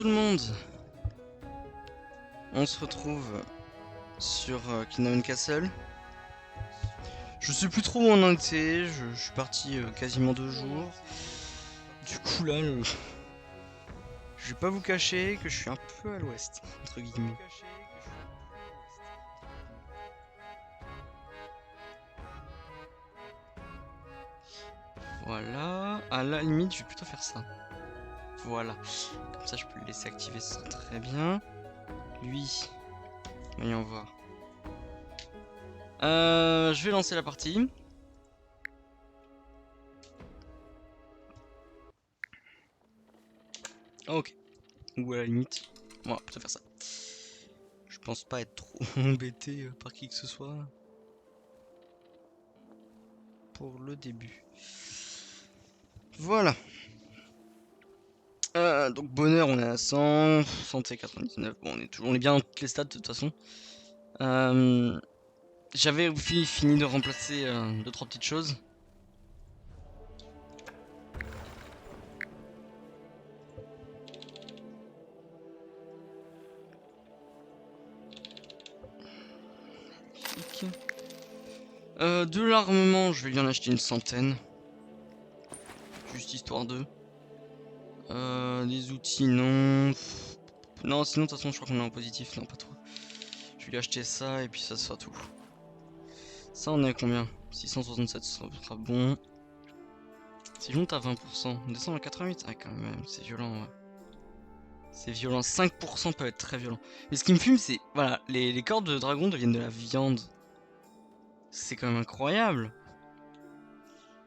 Tout le monde, on se retrouve sur Kingdom Castle. Je sais plus trop où on en était, je suis parti quasiment 2 jours. Du coup là, je vais pas vous cacher que je suis un peu à l'ouest, entre guillemets. Voilà, à la limite je vais plutôt faire ça. Voilà, comme ça je peux le laisser activer, ce sera très bien. Lui, voyons voir. Je vais lancer la partie. Ok, ou à la limite, on va plutôt faire ça. Je pense pas être trop embêté par qui que ce soit pour le début. Voilà. Donc bonheur, on est à 100, santé 99. Bon, on est bien dans toutes les stats de toute façon. J'avais fini de remplacer 2-3 petites choses. De l'armement, je vais lui en acheter une centaine. Juste histoire de. Des outils, non. Non, sinon, de toute façon, je crois qu'on est en positif. Non, pas trop. Je vais lui acheter ça et puis ça sera tout. Ça, on est à combien? 667, ça sera bon. Si je monte à 20%, on descend à 88. Ah, quand même, c'est violent. Ouais. C'est violent. 5% peut être très violent. Mais ce qui me fume, c'est. Voilà, les cordes de dragon deviennent de la viande. C'est quand même incroyable.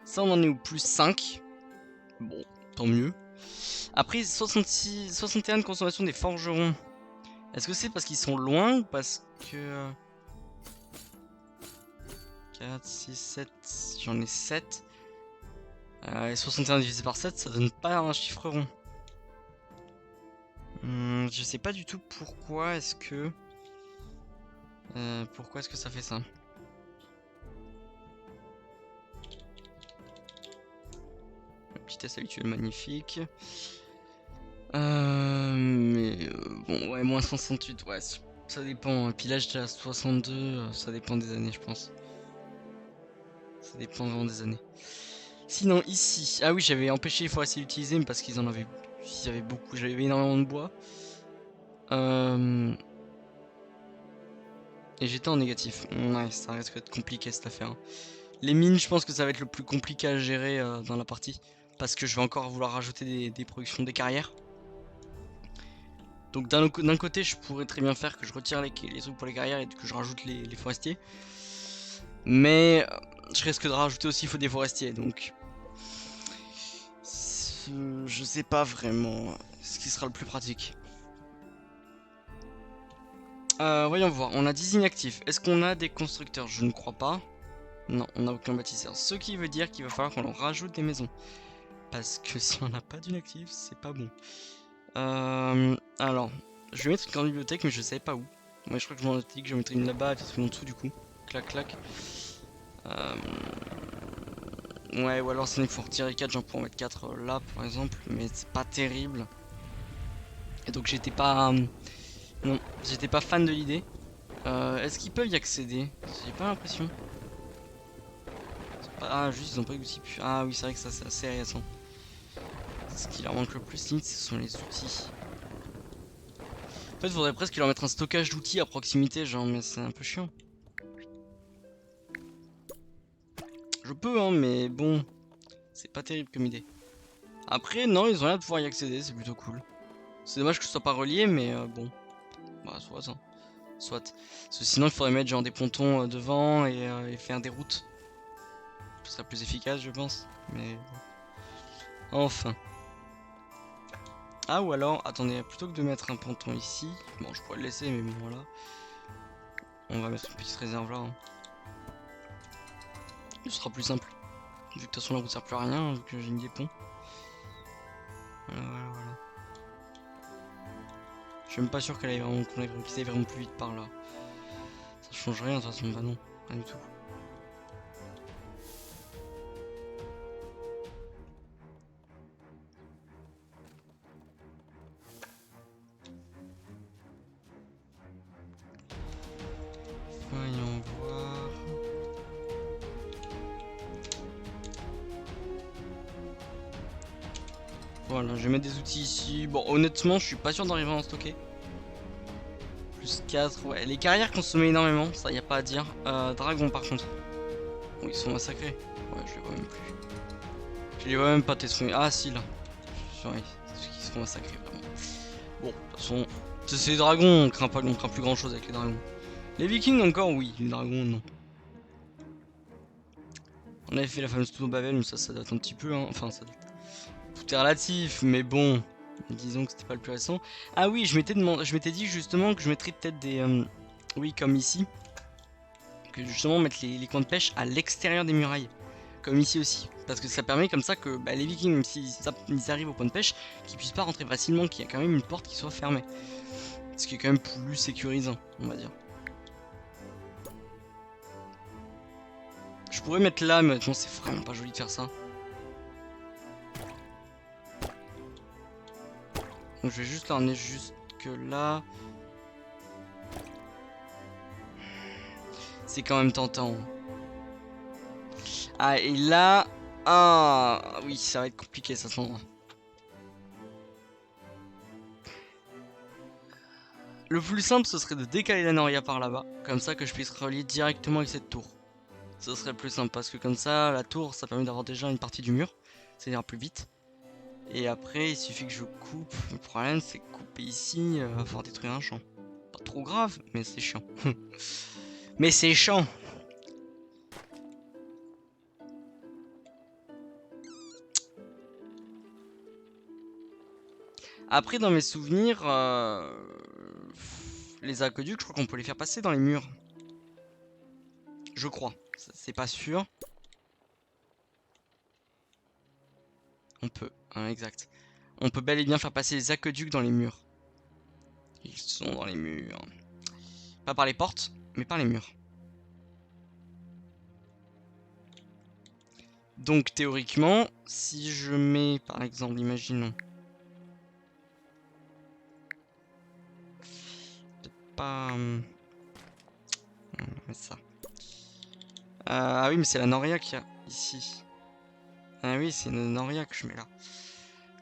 Ça, on en est au plus 5. Bon, tant mieux. Après, 61 de consommation des forgerons. Est-ce que c'est parce qu'ils sont loin ou parce que. 4, 6, 7. J'en ai 7. Et 61 divisé par 7, ça donne pas un chiffre rond. Je sais pas du tout pourquoi est-ce que. Pourquoi est-ce que ça fait ça? La petitesse habituelle magnifique. Bon, ouais, moins 68, ouais, ça dépend. Et puis là, j'étais à 62, ça dépend des années, je pense. Ça dépend vraiment des années. Sinon, ici, ah oui, j'avais empêché les forestiers d'utiliser, mais parce qu'ils en avaient, ils avaient beaucoup, j'avais énormément de bois. Et j'étais en négatif. Ouais, ça risque d'être compliqué cette affaire, hein. Les mines, je pense que ça va être le plus compliqué à gérer dans la partie. Parce que je vais encore vouloir rajouter des productions des carrières. Donc d'un côté, je pourrais très bien faire que je retire les trucs pour les carrières et que je rajoute les forestiers. Mais je risque de rajouter aussi, il faut des forestiers. Donc je sais pas vraiment ce qui sera le plus pratique. Voyons voir, on a 10 inactifs. Est-ce qu'on a des constructeurs? Je ne crois pas. Non, on n'a aucun bâtisseur. Ce qui veut dire qu'il va falloir qu'on leur rajoute des maisons. Parce que si on n'a pas d'inactifs, c'est pas bon. Alors, je vais mettre une grande bibliothèque, mais je sais pas où. Moi, je crois que je m'en ai dit que je mettrai une là-bas et peut-être une en dessous du coup. Clac, clac. Ouais, ou alors sinon il faut retirer 4, j'en pourrais en mettre 4 là par exemple, mais c'est pas terrible. Et donc j'étais pas. Non, j'étais pas fan de l'idée. Est-ce qu'ils peuvent y accéder? J'ai pas l'impression. Ah, juste ils ont pas d'outils. Ah oui, c'est vrai que ça c'est assez récent. Ce qui leur manque le plus limite, ce sont les outils. En fait, faudrait presque leur mettre un stockage d'outils à proximité, genre, mais c'est un peu chiant. Je peux, hein, mais bon, c'est pas terrible comme idée. Après, non, ils ont l'air de pouvoir y accéder, c'est plutôt cool. C'est dommage que ce soit pas relié, mais bon. Bah, soit, hein. Soit. Parce que sinon, il faudrait mettre genre des pontons devant et faire des routes. Ce serait plus efficace, je pense. Mais enfin. Ah, ou alors, attendez, plutôt que de mettre un ponton ici, bon, je pourrais le laisser, mais bon, voilà. On va mettre une petite réserve là, hein. Ce sera plus simple. Vu que de toute façon, la route sert plus à rien, vu que j'ai mis des ponts. Voilà, voilà, voilà. Je suis même pas sûr qu'ils aillent vraiment plus vite par là. Ça change rien, de toute façon, bah non, rien du tout. Voilà, je vais mettre des outils ici. Bon, honnêtement, je suis pas sûr d'arriver à en stocker. Plus 4, ouais. Les carrières consommaient énormément, ça y a pas à dire. Dragon par contre. Oh, ils sont massacrés. Ouais, je les vois même plus. Je les vois même pas, tes soins. Ah, si, là. Ouais, ils se font massacrer, vraiment. Bon, de toute façon, c'est les dragons, on craint pas, on craint plus grand chose avec les dragons. Les vikings encore, oui. Les dragons, non. On avait fait la fameuse tour de Babel, mais ça date un petit peu, hein. Enfin, ça date. Tout est relatif, mais bon. Disons que c'était pas le plus récent. Ah oui, je m'étais dit justement que je mettrais peut-être des... oui, comme ici. Que justement mettre les coins de pêche à l'extérieur des murailles. Comme ici aussi. Parce que ça permet comme ça que les vikings, même s'ils arrivent au point de pêche, qu'ils puissent pas rentrer facilement, qu'il y a quand même une porte qui soit fermée. Ce qui est quand même plus sécurisant, on va dire. Je pourrais mettre là, mais honnêtement c'est vraiment pas joli de faire ça. Donc je vais juste l'emmener jusque là. C'est quand même tentant. Ah, et là... Ah, oui, ça va être compliqué, ça s'en... Le plus simple, ce serait de décaler la Noria par là-bas. Comme ça que je puisse relier directement avec cette tour. Ce serait plus simple, parce que comme ça, la tour, ça permet d'avoir déjà une partie du mur. Ça ira plus vite. Et après, il suffit que je coupe. Le problème, c'est que couper ici, va falloir détruire un champ. Pas trop grave, mais c'est chiant. Mais c'est chiant. Après, dans mes souvenirs, les aqueducs, je crois qu'on peut les faire passer dans les murs. Je crois. C'est pas sûr. On peut, hein, exact. On peut bel et bien faire passer les aqueducs dans les murs. Ils sont dans les murs. Pas par les portes, mais par les murs. Donc théoriquement, si je mets par exemple, imaginons. Peut-être pas... on va mettre ça. Ah oui, mais c'est la Noria qu'il y a ici. Ah oui, c'est une Noria que je mets là.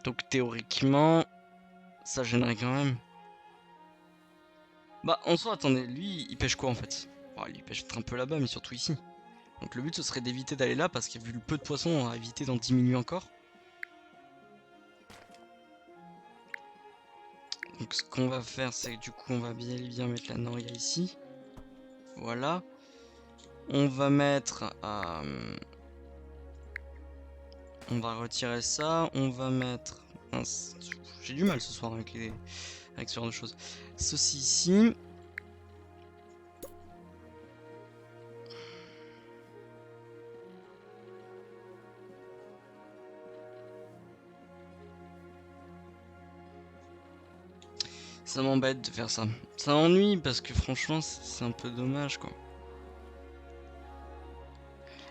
Donc théoriquement, ça gênerait quand même. Bah en soi, attendez, lui, il pêche quoi en fait? Bon, lui, il pêche peut-être un peu là-bas, mais surtout ici. Donc le but, ce serait d'éviter d'aller là, parce qu'il y a vu le peu de poissons, on va éviter d'en diminuer encore. Donc ce qu'on va faire, c'est que du coup, on va bien et bien mettre la Noria ici. Voilà. On va mettre... on va retirer ça. On va mettre... J'ai du mal ce soir avec ce genre de choses. Ceci ici. Ça m'embête de faire ça. Ça m'ennuie parce que franchement, c'est un peu dommage quoi.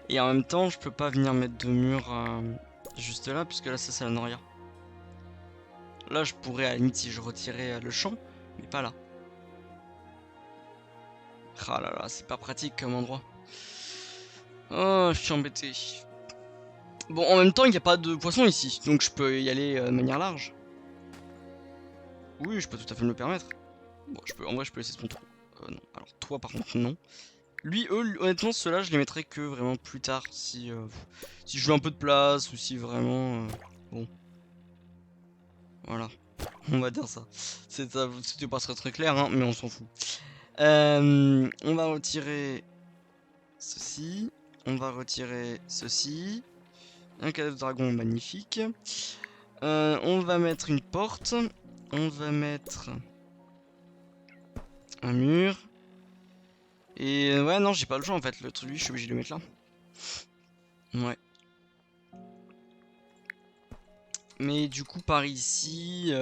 Et en même temps, je peux pas venir mettre de mur juste là, puisque là, ça c'est la Noria. Là, je pourrais à la limite si je retirais le champ, mais pas là. Ah là là, c'est pas pratique comme endroit. Oh, je suis embêté. Bon, en même temps, il n'y a pas de poisson ici, donc je peux y aller de manière large. Oui, je peux tout à fait me le permettre. Bon, en vrai, je peux laisser ce trou. Non, alors toi, par contre, non. Lui, eux, honnêtement, ceux-là, je les mettrai que vraiment plus tard, si je veux un peu de place, ou si vraiment... bon. Voilà, on va dire ça. C'était pas très clair, hein, mais on s'en fout. On va retirer ceci. On va retirer ceci. Un cadeau de dragon magnifique. On va mettre une porte. On va mettre un mur. Et ouais, non, j'ai pas le choix en fait. Le truc, je suis obligé de le mettre là. Ouais. Mais du coup, par ici...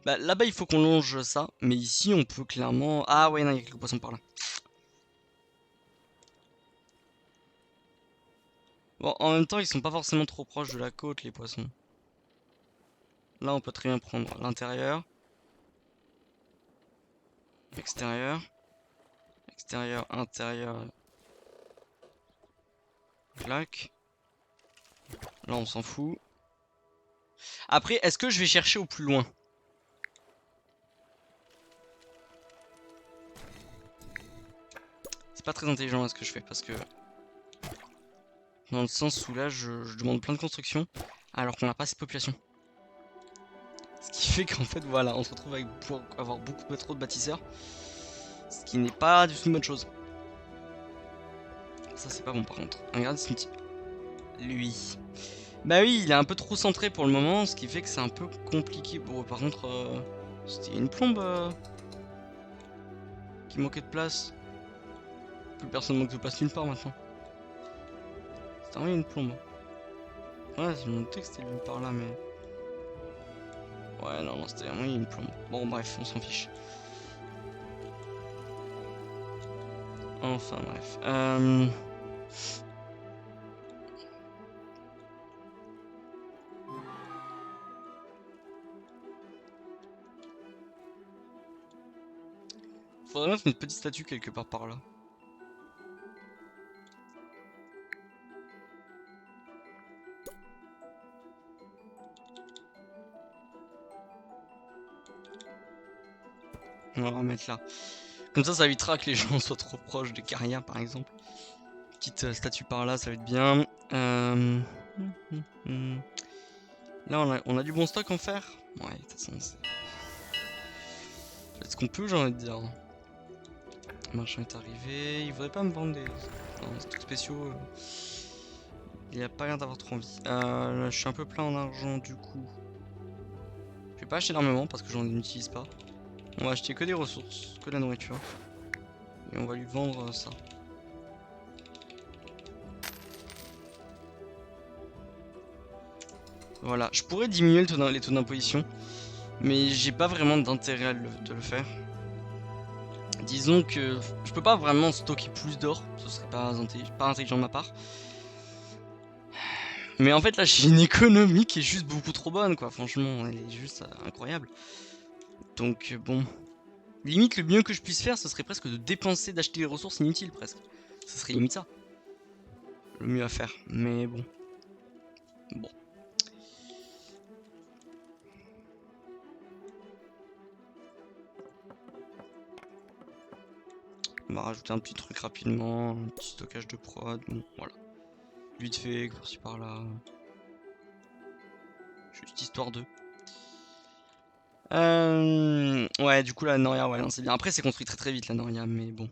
bah, là-bas, il faut qu'on longe ça. Mais ici, on peut clairement... Ah ouais, non, il y a quelques poissons par là. Bon, en même temps, ils sont pas forcément trop proches de la côte, les poissons. Là, on peut très bien prendre l'intérieur. Extérieur. Extérieur, intérieur. Clac. Là, on s'en fout. Après, est-ce que je vais chercher au plus loin? C'est pas très intelligent ce que je fais parce que... Dans le sens où là, je demande plein de constructions alors qu'on n'a pas cette population. Ce qui fait qu'en fait, voilà, on se retrouve avec pour avoir beaucoup trop de bâtisseurs. Ce qui n'est pas du tout une bonne chose. Ça, c'est pas bon par contre. Regarde ce petit. Lui. Bah oui, il est un peu trop centré pour le moment, ce qui fait que c'est un peu compliqué. Bon, par contre, c'était une plombe qui manquait de place. Plus personne manque de place nulle part maintenant. C'était vraiment une plombe. Ouais, je me doutais que c'était nulle part là, mais... Ouais, non, c'était vraiment une plombe. Bon, bref, on s'en fiche. Enfin, bref. Faudrait mettre une petite statue quelque part par là. On va remettre là. Comme ça évitera que les gens soient trop proches des carrières, par exemple. Petite statue par là, ça va être bien. Là, on a du bon stock en fer. Ouais, de toute façon, c'est... ce qu'on peut, j'ai envie de dire. Le marchand est arrivé. Il voudrait pas me vendre des trucs spéciaux. Il a pas l'air d'avoir trop envie. Là, je suis un peu plein en argent, du coup. Je vais pas acheter énormément parce que j'en utilise pas. On va acheter que des ressources, que de la nourriture. Et on va lui vendre ça. Voilà, je pourrais diminuer les taux d'imposition, mais j'ai pas vraiment d'intérêt de le faire. Disons que je peux pas vraiment stocker plus d'or, ce serait pas intelligent de ma part. Mais en fait là j'ai une économie qui est juste beaucoup trop bonne quoi, franchement elle est juste incroyable. Donc bon, limite le mieux que je puisse faire ce serait presque de dépenser, d'acheter des ressources inutiles presque. Ce serait limite ça. Le mieux à faire, mais bon. Bon. On va rajouter un petit truc rapidement, un petit stockage de prod, bon voilà. Vite fait, par-ci par-là. Juste histoire de. Ouais, du coup la Noria, ouais, non, c'est bien. Après c'est construit très vite la Noria, mais bon.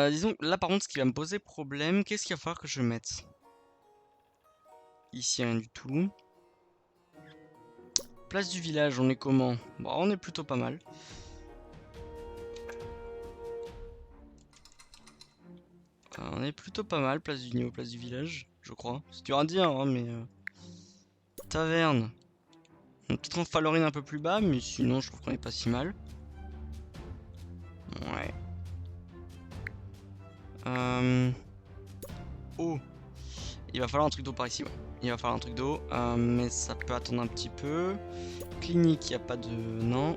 Disons, là par contre ce qui va me poser problème, qu'est-ce qu'il va falloir que je mette? Ici rien du tout. Place du village, on est comment? Bon, on est plutôt pas mal. On est plutôt pas mal, place du niveau, place du village, je crois. C'est dur à dire, hein, mais... Taverne. Peut-être en Falorine un peu plus bas, mais sinon je trouve qu'on est pas si mal. Ouais. Oh. Il va falloir un truc d'eau par ici, ouais. Il va falloir un truc d'eau, mais ça peut attendre un petit peu. Clinique, il n'y a pas de... Non.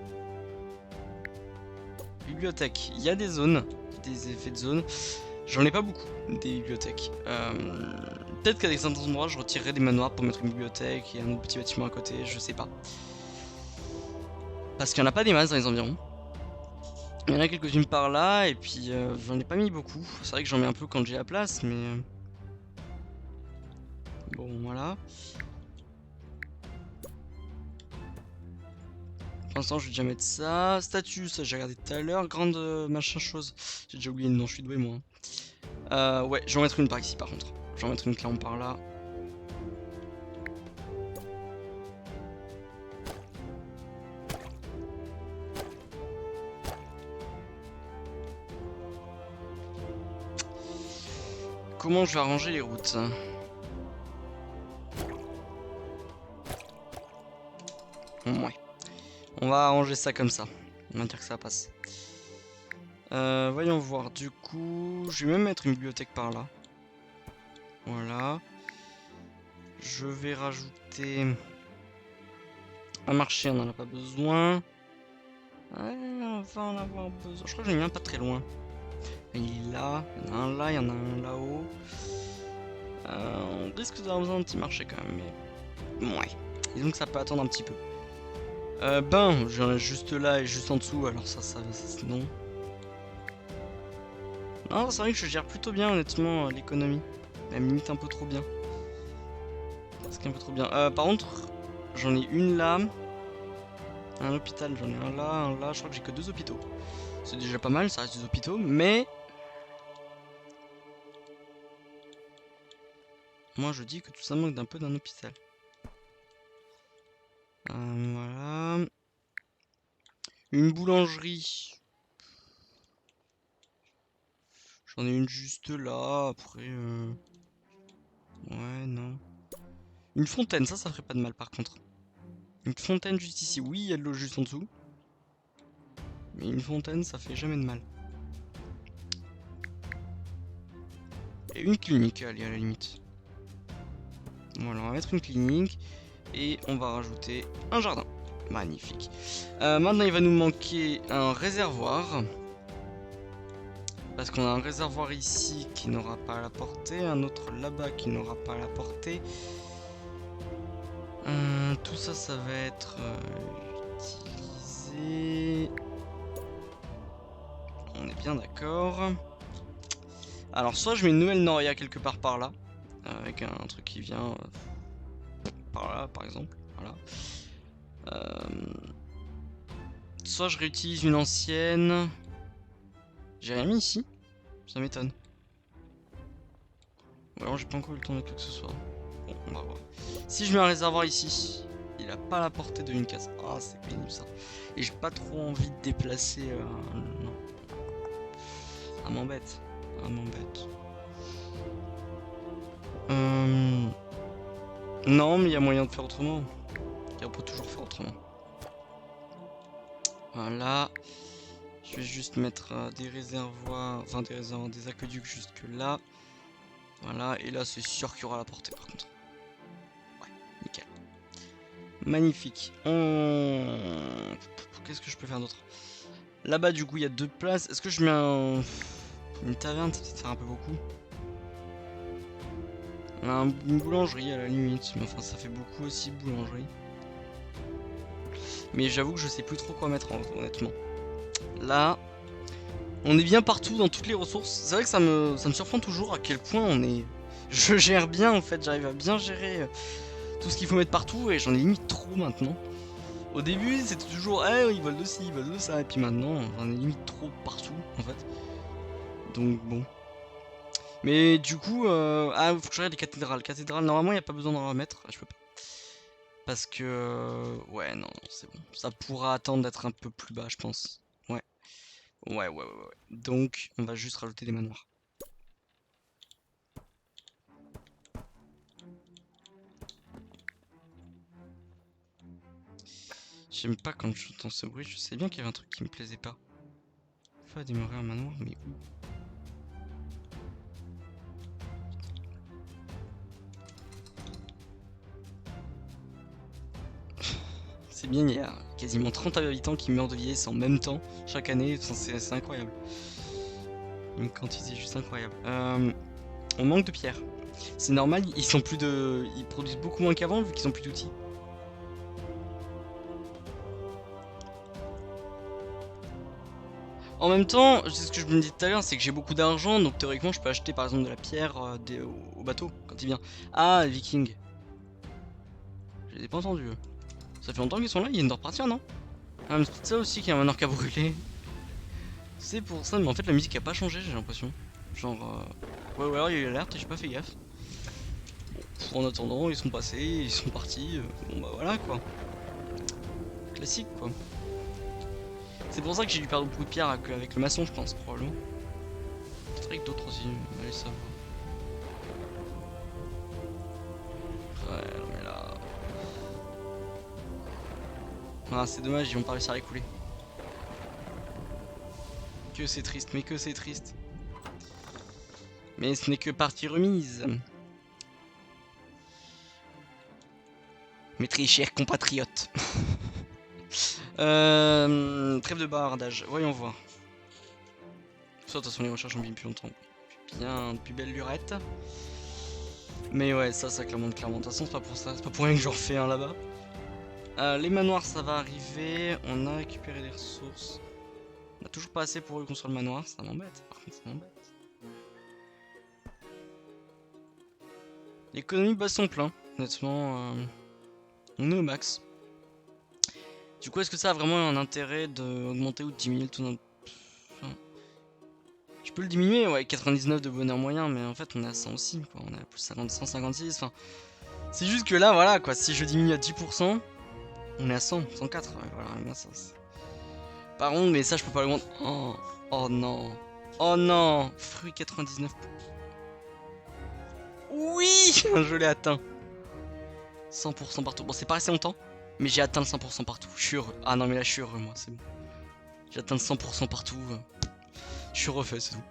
Bibliothèque, il y a des zones, des effets de zone. J'en ai pas beaucoup, des bibliothèques. Peut-être qu'à des certains endroits, je retirerai des manoirs pour mettre une bibliothèque et un autre petit bâtiment à côté, je sais pas. Parce qu'il n'y en a pas des masses dans les environs. Il y en a quelques-unes par là, et puis j'en ai pas mis beaucoup. C'est vrai que j'en mets un peu quand j'ai la place, mais... Bon, voilà. Pour l'instant, je vais déjà mettre ça. Statue, ça j'ai regardé tout à l'heure. Grande machin chose. J'ai déjà oublié le nom, je suis doué moi. Ouais, je vais en mettre une par ici par contre. Je vais en mettre une clairement par là. Comment je vais arranger les routes? Ouais. On va arranger ça comme ça. On va dire que ça passe. Voyons voir. Du coup, je vais même mettre une bibliothèque par là. Voilà. Je vais rajouter un marché, on n'en a pas besoin. Ouais, on va en avoir besoin. Je crois que j'en ai mis un pas très loin. Il est là, il y en a un là, il y en a un là-haut. On risque d'avoir besoin d'un petit marché quand même, mais... Ouais. Disons que ça peut attendre un petit peu. Ben, j'en ai juste là et juste en dessous, alors ça non. Non, c'est vrai que je gère plutôt bien, honnêtement, l'économie. Même limite un peu trop bien. Presque un peu trop bien. Par contre, j'en ai une là. Un hôpital, j'en ai un là. Je crois que j'ai que 2 hôpitaux. C'est déjà pas mal, ça reste des hôpitaux, mais... Moi, je dis que tout ça manque d'un peu d'un hôpital. Voilà. Une boulangerie. J'en ai une juste là, après... Ouais, non. Une fontaine, ça ferait pas de mal par contre. Une fontaine juste ici, oui, il y a de l'eau juste en dessous. Mais une fontaine, ça fait jamais de mal. Et une clinique, allez, à la limite. Voilà, on va mettre une clinique. Et on va rajouter un jardin. Magnifique. Maintenant, il va nous manquer un réservoir. Parce qu'on a un réservoir ici qui n'aura pas à la portée. Un autre là-bas qui n'aura pas à la portée. Tout ça, ça va être utilisé. On est bien d'accord. Alors, soit je mets une nouvelle Noria quelque part par là. Avec un truc qui vient par là, par exemple. Voilà. Soit je réutilise une ancienne. J'ai rien mis ici. Ça m'étonne. Ou alors j'ai pas encore eu le temps de quoi que ce soit. Bon, on va voir. Si je mets un réservoir ici, il a pas la portée de une case. Ah, c'est pénible ça. Et j'ai pas trop envie de déplacer. Non. Ça m'embête. Ça m'embête. Non, mais il y a moyen de faire autrement. Et on peut toujours faire autrement. Voilà. Je vais juste mettre des réservoirs, enfin des réservoirs, des aqueducs jusque là. Voilà, et là c'est sûr qu'il y aura la portée par contre. Ouais, nickel. Magnifique. Qu'est-ce que je peux faire d'autre? Là-bas du coup il y a 2 places. Est-ce que je mets une taverne? Ça peut-être faire un peu beaucoup. Une boulangerie à la limite, mais enfin ça fait beaucoup aussi boulangerie. Mais j'avoue que je sais plus trop quoi mettre honnêtement. Là, on est bien partout dans toutes les ressources. C'est vrai que ça me surprend toujours à quel point je gère bien en fait, j'arrive à bien gérer tout ce qu'il faut mettre partout et j'en ai limite trop maintenant. Au début c'était toujours ils veulent de ci, ils veulent de ça, et puis maintenant j'en ai limite trop partout en fait. Donc bon. Mais du coup, faut que je regarde les cathédrales. Cathédrales, normalement il n'y a pas besoin d'en remettre, je peux pas. Parce que, ouais, non, c'est bon. Ça pourra attendre d'être un peu plus bas, je pense. Ouais. Ouais. Donc, on va juste rajouter des manoirs. J'aime pas quand j'entends ce bruit, je sais bien qu'il y avait un truc qui me plaisait pas. Faut démarrer un manoir, mais où? C'est bien, il y a quasiment 30 habitants qui meurent de vieillesse en même temps, chaque année, c'est incroyable. Une quantité juste incroyable. On manque de pierres. C'est normal, ils produisent beaucoup moins qu'avant vu qu'ils ont plus d'outils. En même temps, c'est ce que je me disais tout à l'heure, c'est que j'ai beaucoup d'argent, donc théoriquement je peux acheter par exemple de la pierre au bateau quand il vient. Ah, les vikings. Je les ai pas entendus. Ça fait longtemps qu'ils sont là, ils viennent de repartir, non? Ah, mais c'est peut-être ça aussi qu'il y a un manoir qui a brûlé. C'est pour ça, mais en fait la musique a pas changé, j'ai l'impression. Genre, ouais, alors il y a eu l'alerte et j'ai pas fait gaffe. Bon, en attendant, ils sont passés, ils sont partis, bon bah voilà quoi. Classique quoi. C'est pour ça que j'ai dû perdre beaucoup de pierres avec le maçon, je pense, probablement. Peut-être avec d'autres aussi, allez savoir. Ouais, mais là... Ah, c'est dommage, ils vont pas réussir à l'écouler. Que c'est triste, mais que c'est triste. Mais ce n'est que partie remise. Mes très chers compatriotes. Trêve de bavardage, voyons voir. Ça, de toute façon, les recherches ont mis plus longtemps. Bien, plus belle lurette. Mais ouais, ça clairement. De toute façon, c'est pas pour ça. C'est pas pour rien que j'en refais un là-bas. Les manoirs, ça va arriver. On a récupéré des ressources. On a toujours pas assez pour reconstruire le manoir. Ça m'embête. Par contre, ça m'embête. L'économie bat son plein. Honnêtement, on est au max. Du coup, est-ce que ça a vraiment un intérêt d'augmenter ou de diminuer tout notre... Enfin, je peux le diminuer, ouais, 99 de bonheur moyen, mais en fait, on est à 100 aussi, quoi. On est à plus 50, 156, enfin... C'est juste que là, voilà, quoi, si je diminue à 10%, on est à 100, 104, ouais, voilà, ça... Par contre, mais ça, je peux pas l'augmenter... Oh, oh non... Oh non, fruit 99... Oui, je l'ai atteint. 100% partout. Bon, c'est pas resté longtemps, mais j'ai atteint le 100% partout. Je suis heureux. Ah non, mais là, je suis heureux, moi, c'est bon. J'ai atteint le 100% partout. Je suis refait, c'est tout.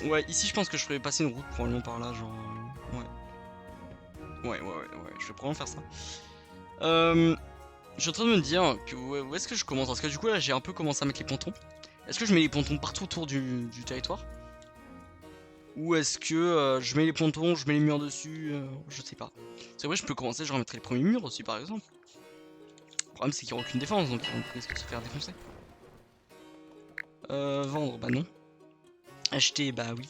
Ouais, ici, je pense que je ferais passer une route probablement par là, genre... Ouais, je vais probablement faire ça. Je suis en train de me dire que où est-ce que je commence? Parce que du coup, là, j'ai un peu commencé à mettre les pontons. Est-ce que je mets les pontons partout autour du territoire? Ou est-ce que je mets les pontons, je mets les murs dessus, je sais pas. C'est vrai, je peux commencer, je remettrai les premiers murs aussi par exemple. Le problème c'est qu'ils n'auront aucune défense, donc ils risquent de se faire défoncer. Vendre, bah non. Acheter, bah oui.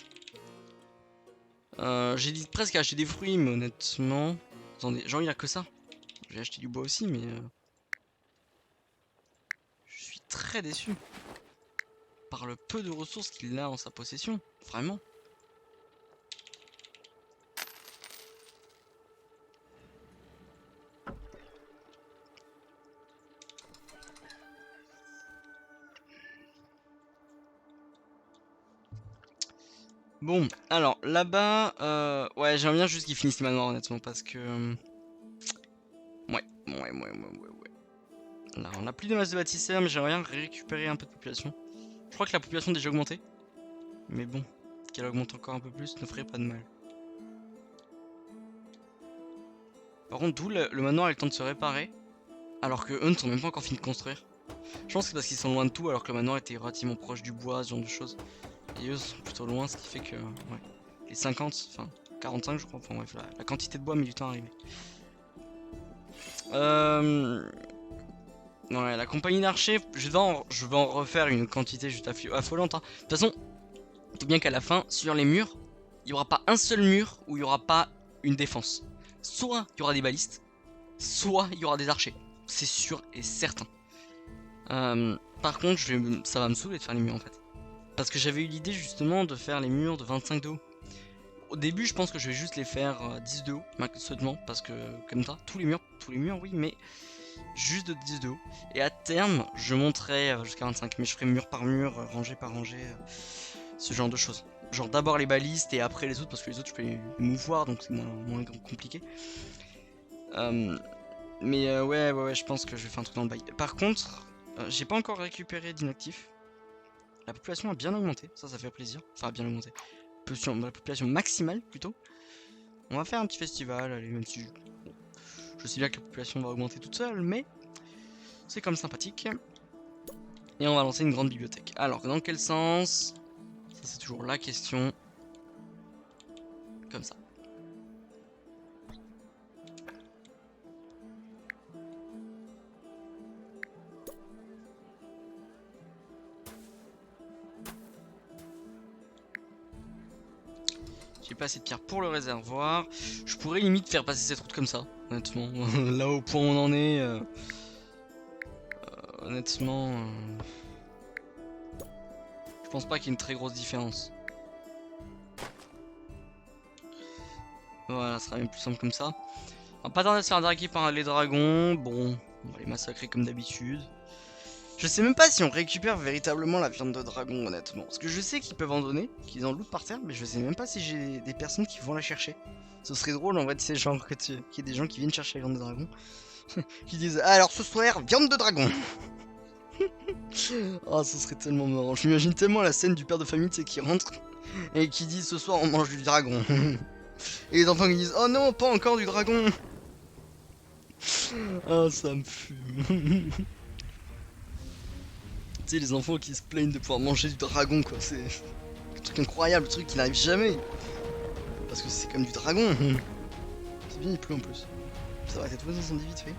J'ai dit presque acheter des fruits, mais honnêtement... Attendez, genre il a que ça. J'ai acheté du bois aussi, mais... Je suis très déçu. Par le peu de ressources qu'il a en sa possession, vraiment. Bon, alors là-bas, ouais, j'aimerais bien juste qu'ils finissent les manoirs honnêtement parce que... Ouais. Là, on a plus de masse de bâtisseurs, mais j'aimerais bien récupérer un peu de population. Je crois que la population a déjà augmenté. Mais bon, qu'elle augmente encore un peu plus ne ferait pas de mal. Par contre, d'où le manoir a le temps de se réparer, alors que eux ne sont même pas encore finis de construire. Je pense que c'est parce qu'ils sont loin de tout, alors que le manoir était relativement proche du bois, ce genre de choses. Et eux sont plutôt loin, ce qui fait que... Ouais. Les 50, enfin 45 je crois, enfin bref, la quantité de bois met du temps à arriver. Ouais, la compagnie d'archers, je vais en refaire une quantité juste affolante. Hein. De toute façon, c'est bien qu'à la fin, sur les murs, il n'y aura pas un seul mur où il n'y aura pas une défense. Soit il y aura des balistes, soit il y aura des archers. C'est sûr et certain. Par contre, ça va me saouler de faire les murs en fait. Parce que j'avais eu l'idée justement de faire les murs de 25 de haut. Au début, je pense que je vais juste les faire 10 de haut, seulement, parce que comme ça, tous les murs, oui, mais juste de 10 de haut. Et à terme, je monterai jusqu'à 25, mais je ferai mur par mur, rangée par rangée, ce genre de choses. Genre d'abord les balistes et après les autres, parce que les autres je peux les mouvoir, donc c'est moins compliqué. Mais ouais, je pense que je vais faire un truc dans le bail. Par contre, j'ai pas encore récupéré d'inactifs. La population a bien augmenté, ça fait plaisir. Enfin, bien augmenté. La population maximale plutôt. On va faire un petit festival, allez, même si je sais bien que la population va augmenter toute seule, mais c'est quand même sympathique. Et on va lancer une grande bibliothèque. Alors, dans quel sens? Ça, c'est toujours la question. Comme ça. J'ai pas assez de pierre pour le réservoir. Je pourrais limite faire passer cette route comme ça, honnêtement. Là au point où on en est, honnêtement, je pense pas qu'il y ait une très grosse différence. Voilà, ça sera même plus simple comme ça. On va pas tarder à se faire draguer par les dragons. Bon, on va les massacrer comme d'habitude. Je sais même pas si on récupère véritablement la viande de dragon, honnêtement. Parce que je sais qu'ils peuvent en donner, qu'ils en lootent par terre, mais je sais même pas si j'ai des personnes qui vont la chercher. Ce serait drôle en vrai de ces gens, qu'il y ait des gens qui viennent chercher la viande de dragon. Qui disent alors ce soir, viande de dragon. Oh, ce serait tellement marrant. Je m'imagine tellement la scène du père de famille, tu sais, qui rentre et qui dit ce soir on mange du dragon. Et les enfants qui disent oh non, pas encore du dragon. Oh, ça me fume. Tu sais, les enfants qui se plaignent de pouvoir manger du dragon, quoi, c'est truc incroyable, le truc qui n'arrive jamais. Parce que c'est comme du dragon. C'est bien, il pleut en plus. Ça va, 470 vite fait.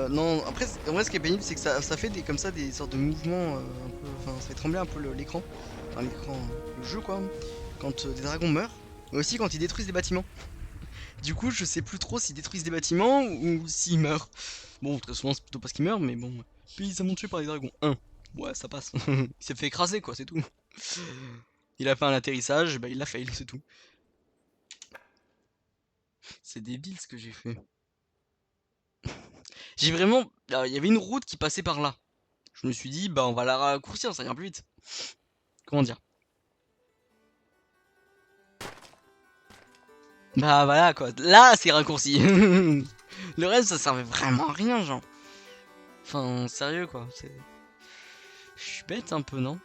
Non, après, en vrai, ce qui est pénible, c'est que ça fait comme ça des sortes de mouvements un peu. Enfin, ça fait trembler un peu l'écran. Enfin, l'écran, le jeu quoi. Quand des dragons meurent. Mais aussi quand ils détruisent des bâtiments. Du coup, je sais plus trop s'ils détruisent des bâtiments ou s'ils meurent. Bon, très souvent, c'est plutôt parce qu'ils meurent, mais bon. Paysamment tué par les dragons. Ouais, ça passe. Il s'est fait écraser, quoi, c'est tout. Il a fait un atterrissage, bah il l'a fail, c'est tout. C'est débile ce que j'ai fait. J'ai vraiment. Il y avait une route qui passait par là. Je me suis dit, bah on va la raccourcir, ça ira plus vite. Comment dire? Bah voilà quoi. Là, c'est raccourci. Le reste, ça servait vraiment à rien, genre. Enfin, sérieux quoi. Je suis bête un peu, non?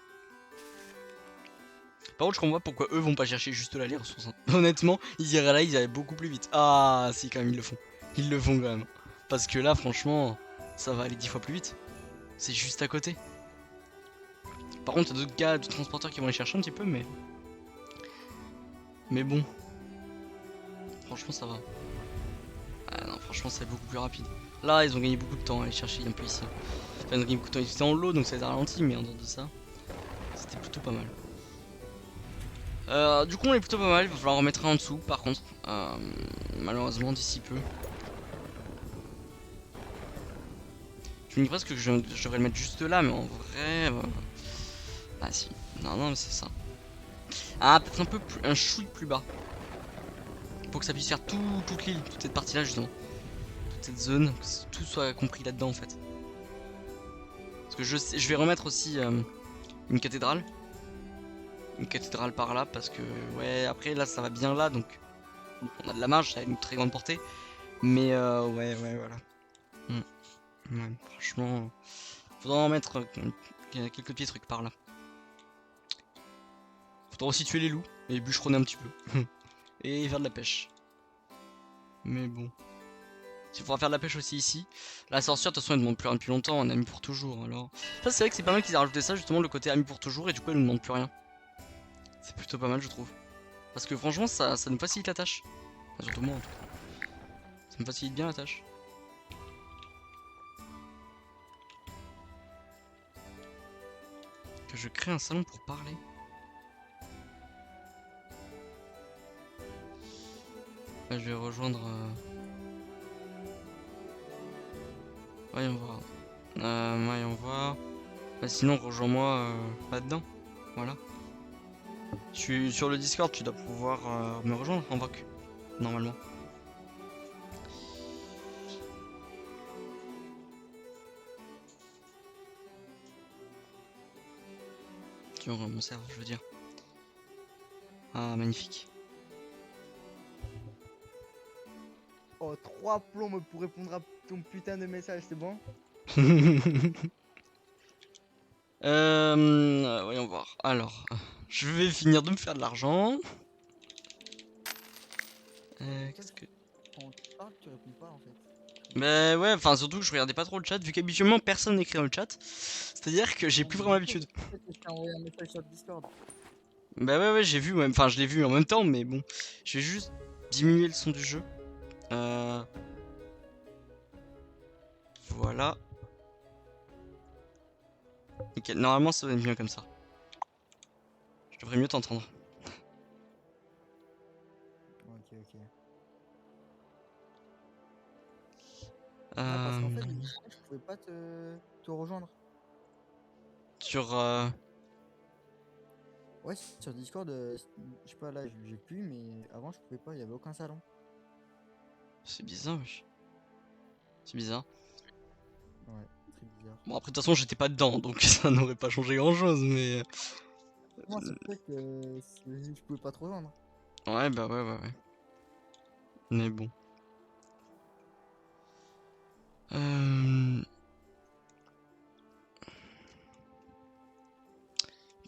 Par contre, je comprends pas pourquoi eux vont pas chercher juste là les ressources. Hein. Honnêtement, ils iraient là, ils iraient beaucoup plus vite. Ah, si, quand même, ils le font. Ils le font quand même. Parce que là, franchement, ça va aller 10 fois plus vite. C'est juste à côté. Par contre, t'as d'autres gars, d'autres transporteurs qui vont les chercher un petit peu, mais. Mais bon. Franchement, ça va. Ah non, franchement, c'est beaucoup plus rapide. Là, ils ont gagné beaucoup de temps à aller chercher un peu ici. Enfin, ils ont gagné beaucoup de temps. Ils étaient en lot, donc ça les a ralenti, mais en dehors de ça, c'était plutôt pas mal. Du coup, on est plutôt pas mal. Il va falloir en remettre un en dessous, par contre. Malheureusement, d'ici peu. Je me dis presque que je devrais le mettre juste là, mais en vrai. Ah si. Non, non, mais c'est ça. Ah, peut-être un peu plus. Un chouï plus bas. Pour que ça puisse faire toute l'île, toute cette partie-là, justement. Toute cette zone, que tout soit compris là-dedans, en fait. Parce que je vais remettre aussi une cathédrale. Une cathédrale par là, parce que, ouais, après, là, ça va bien là, donc. On a de la marge, ça a une très grande portée. Mais, ouais, voilà. Ouais, franchement. Faudra en mettre quelques petits trucs par là. Faudra aussi tuer les loups et bûcheronner un petit peu. Et faire de la pêche. Mais bon. Il faudra faire de la pêche aussi ici. La sorcière, de toute façon, elle ne demande plus rien depuis longtemps. On a mis pour toujours. Alors, ça, c'est vrai que c'est pas mal qu'ils aient rajouté ça, justement, le côté ami pour toujours. Et du coup, elle ne demande plus rien. C'est plutôt pas mal, je trouve. Parce que franchement, ça nous facilite la tâche. Enfin, surtout moi, en tout cas. Ça me facilite bien la tâche. Que je crée un salon pour parler. Là, je vais rejoindre. Voyons voir. Voyons voir. Bah, sinon, rejoins-moi là-dedans. Voilà. Je suis sur le Discord, tu dois pouvoir me rejoindre en voc. Normalement. Sur mon serveur, je veux dire. Ah, magnifique. Oh, 3 plombes pour répondre à ton putain de message, c'est bon? Voyons voir. Alors, je vais finir de me faire de l'argent. Qu'est-ce que... Quand on te parle, tu réponds pas en fait. Bah ouais, enfin surtout que je regardais pas trop le chat, vu qu'habituellement personne n'écrit dans le chat. C'est-à-dire que j'ai Non, plus mais vraiment je sais, l'habitude. je sais que je t'ai envoyé un message sur le Discord. Bah ouais, j'ai vu, enfin je l'ai vu en même temps, mais bon. Je vais juste diminuer le son du jeu. Voilà. Nickel. Normalement ça va être mieux comme ça. Je devrais mieux t'entendre. Ok, ok. Ah, parce qu'en fait, je pouvais pas te rejoindre. Sur... Ouais, sur Discord, je sais pas, là, j'ai pu, mais avant, je pouvais pas, il y avait aucun salon. C'est bizarre, wesh. C'est bizarre. Ouais, très bizarre. Bon après de toute façon j'étais pas dedans, donc ça n'aurait pas changé grand-chose, mais... Moi, c'est pour ça que je pouvais pas te rejoindre. Ouais, bah ouais. Mais bon.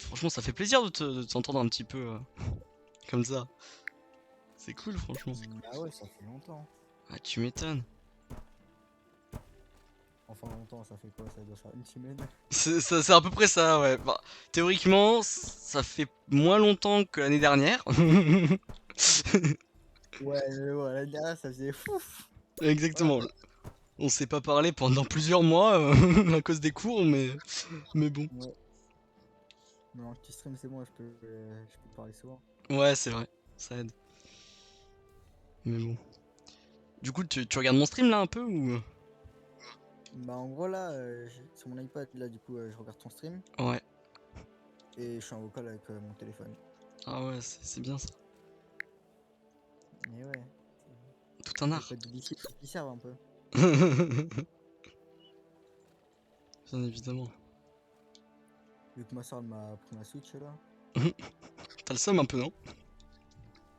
Franchement, ça fait plaisir de t'entendre un petit peu comme ça. C'est cool, franchement. Ah ouais, ça fait longtemps. Ah, tu m'étonnes. Enfin, longtemps, ça fait quoi? Ça doit faire une semaine. C'est à peu près ça, ouais. Bah, théoriquement, ça fait moins longtemps que l'année dernière. Ouais, mais ouais, l'année dernière, ça faisait fou. Voilà. Exactement. On s'est pas parlé pendant plusieurs mois à cause des cours, mais bon. Ouais. Non, tu stream, c'est bon, je peux parler souvent. Ouais, c'est vrai. Ça aide. Mais bon. Du coup, tu regardes mon stream là un peu ou? Bah, en gros, là, sur mon iPad, là, du coup, je regarde ton stream Ouais. et je suis en vocal avec mon téléphone. Ah ouais, c'est bien ça. Mais ouais, Tout un les art. codes d'ici qui servent un peu. Bien évidemment. Vu que ma soeur m'a pris ma Switch là. T'as le seum un peu, non?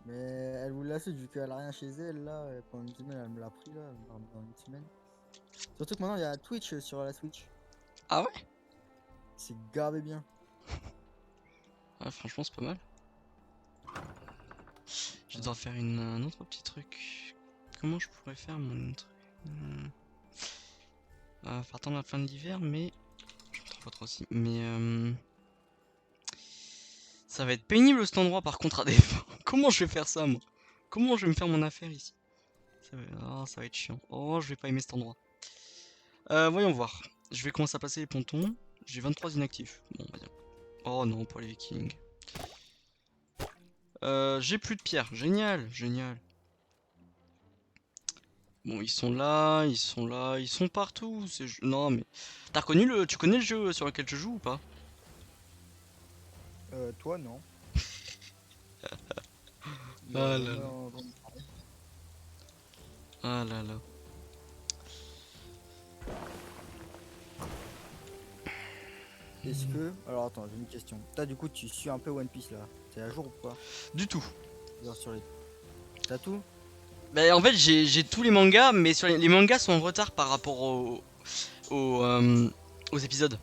Mais elle voulait la Switch vu qu'elle a rien chez elle là. Pendant une semaine, elle me l'a pris là. Elle me l'a remis dans une semaine. Surtout que maintenant, il y a Twitch sur la Switch. Ah ouais? C'est gavé bien. Ouais, franchement, c'est pas mal. Je dois faire un autre petit truc. Comment je pourrais faire mon truc? Faire attendre la fin de l'hiver, mais. Je me trompe pas trop aussi. Mais. Ça va être pénible cet endroit par contre à défendre. Comment je vais faire ça, moi? Comment je vais me faire mon affaire ici? Ça va être chiant. Oh, je vais pas aimer cet endroit. Voyons voir. Je vais commencer à passer les pontons. J'ai 23 inactifs. Bon, bah, oh non, pas les vikings. J'ai plus de pierres. Génial, génial. Bon, ils sont là, ils sont là, ils sont partout. Non, mais t'as reconnu tu connais le jeu sur lequel je joue ou pas? Toi, non. Ah là Jamais là, entendu parler. ah là là. Est-ce que. Alors attends, j'ai une question. Toi, du coup, tu suis un peu One Piece là. T'es à jour ou pas? Du tout. Genre sur les. T'as tout? Bah, en fait, j'ai tous les mangas, mais les mangas sont en retard par rapport aux, euh, aux épisodes.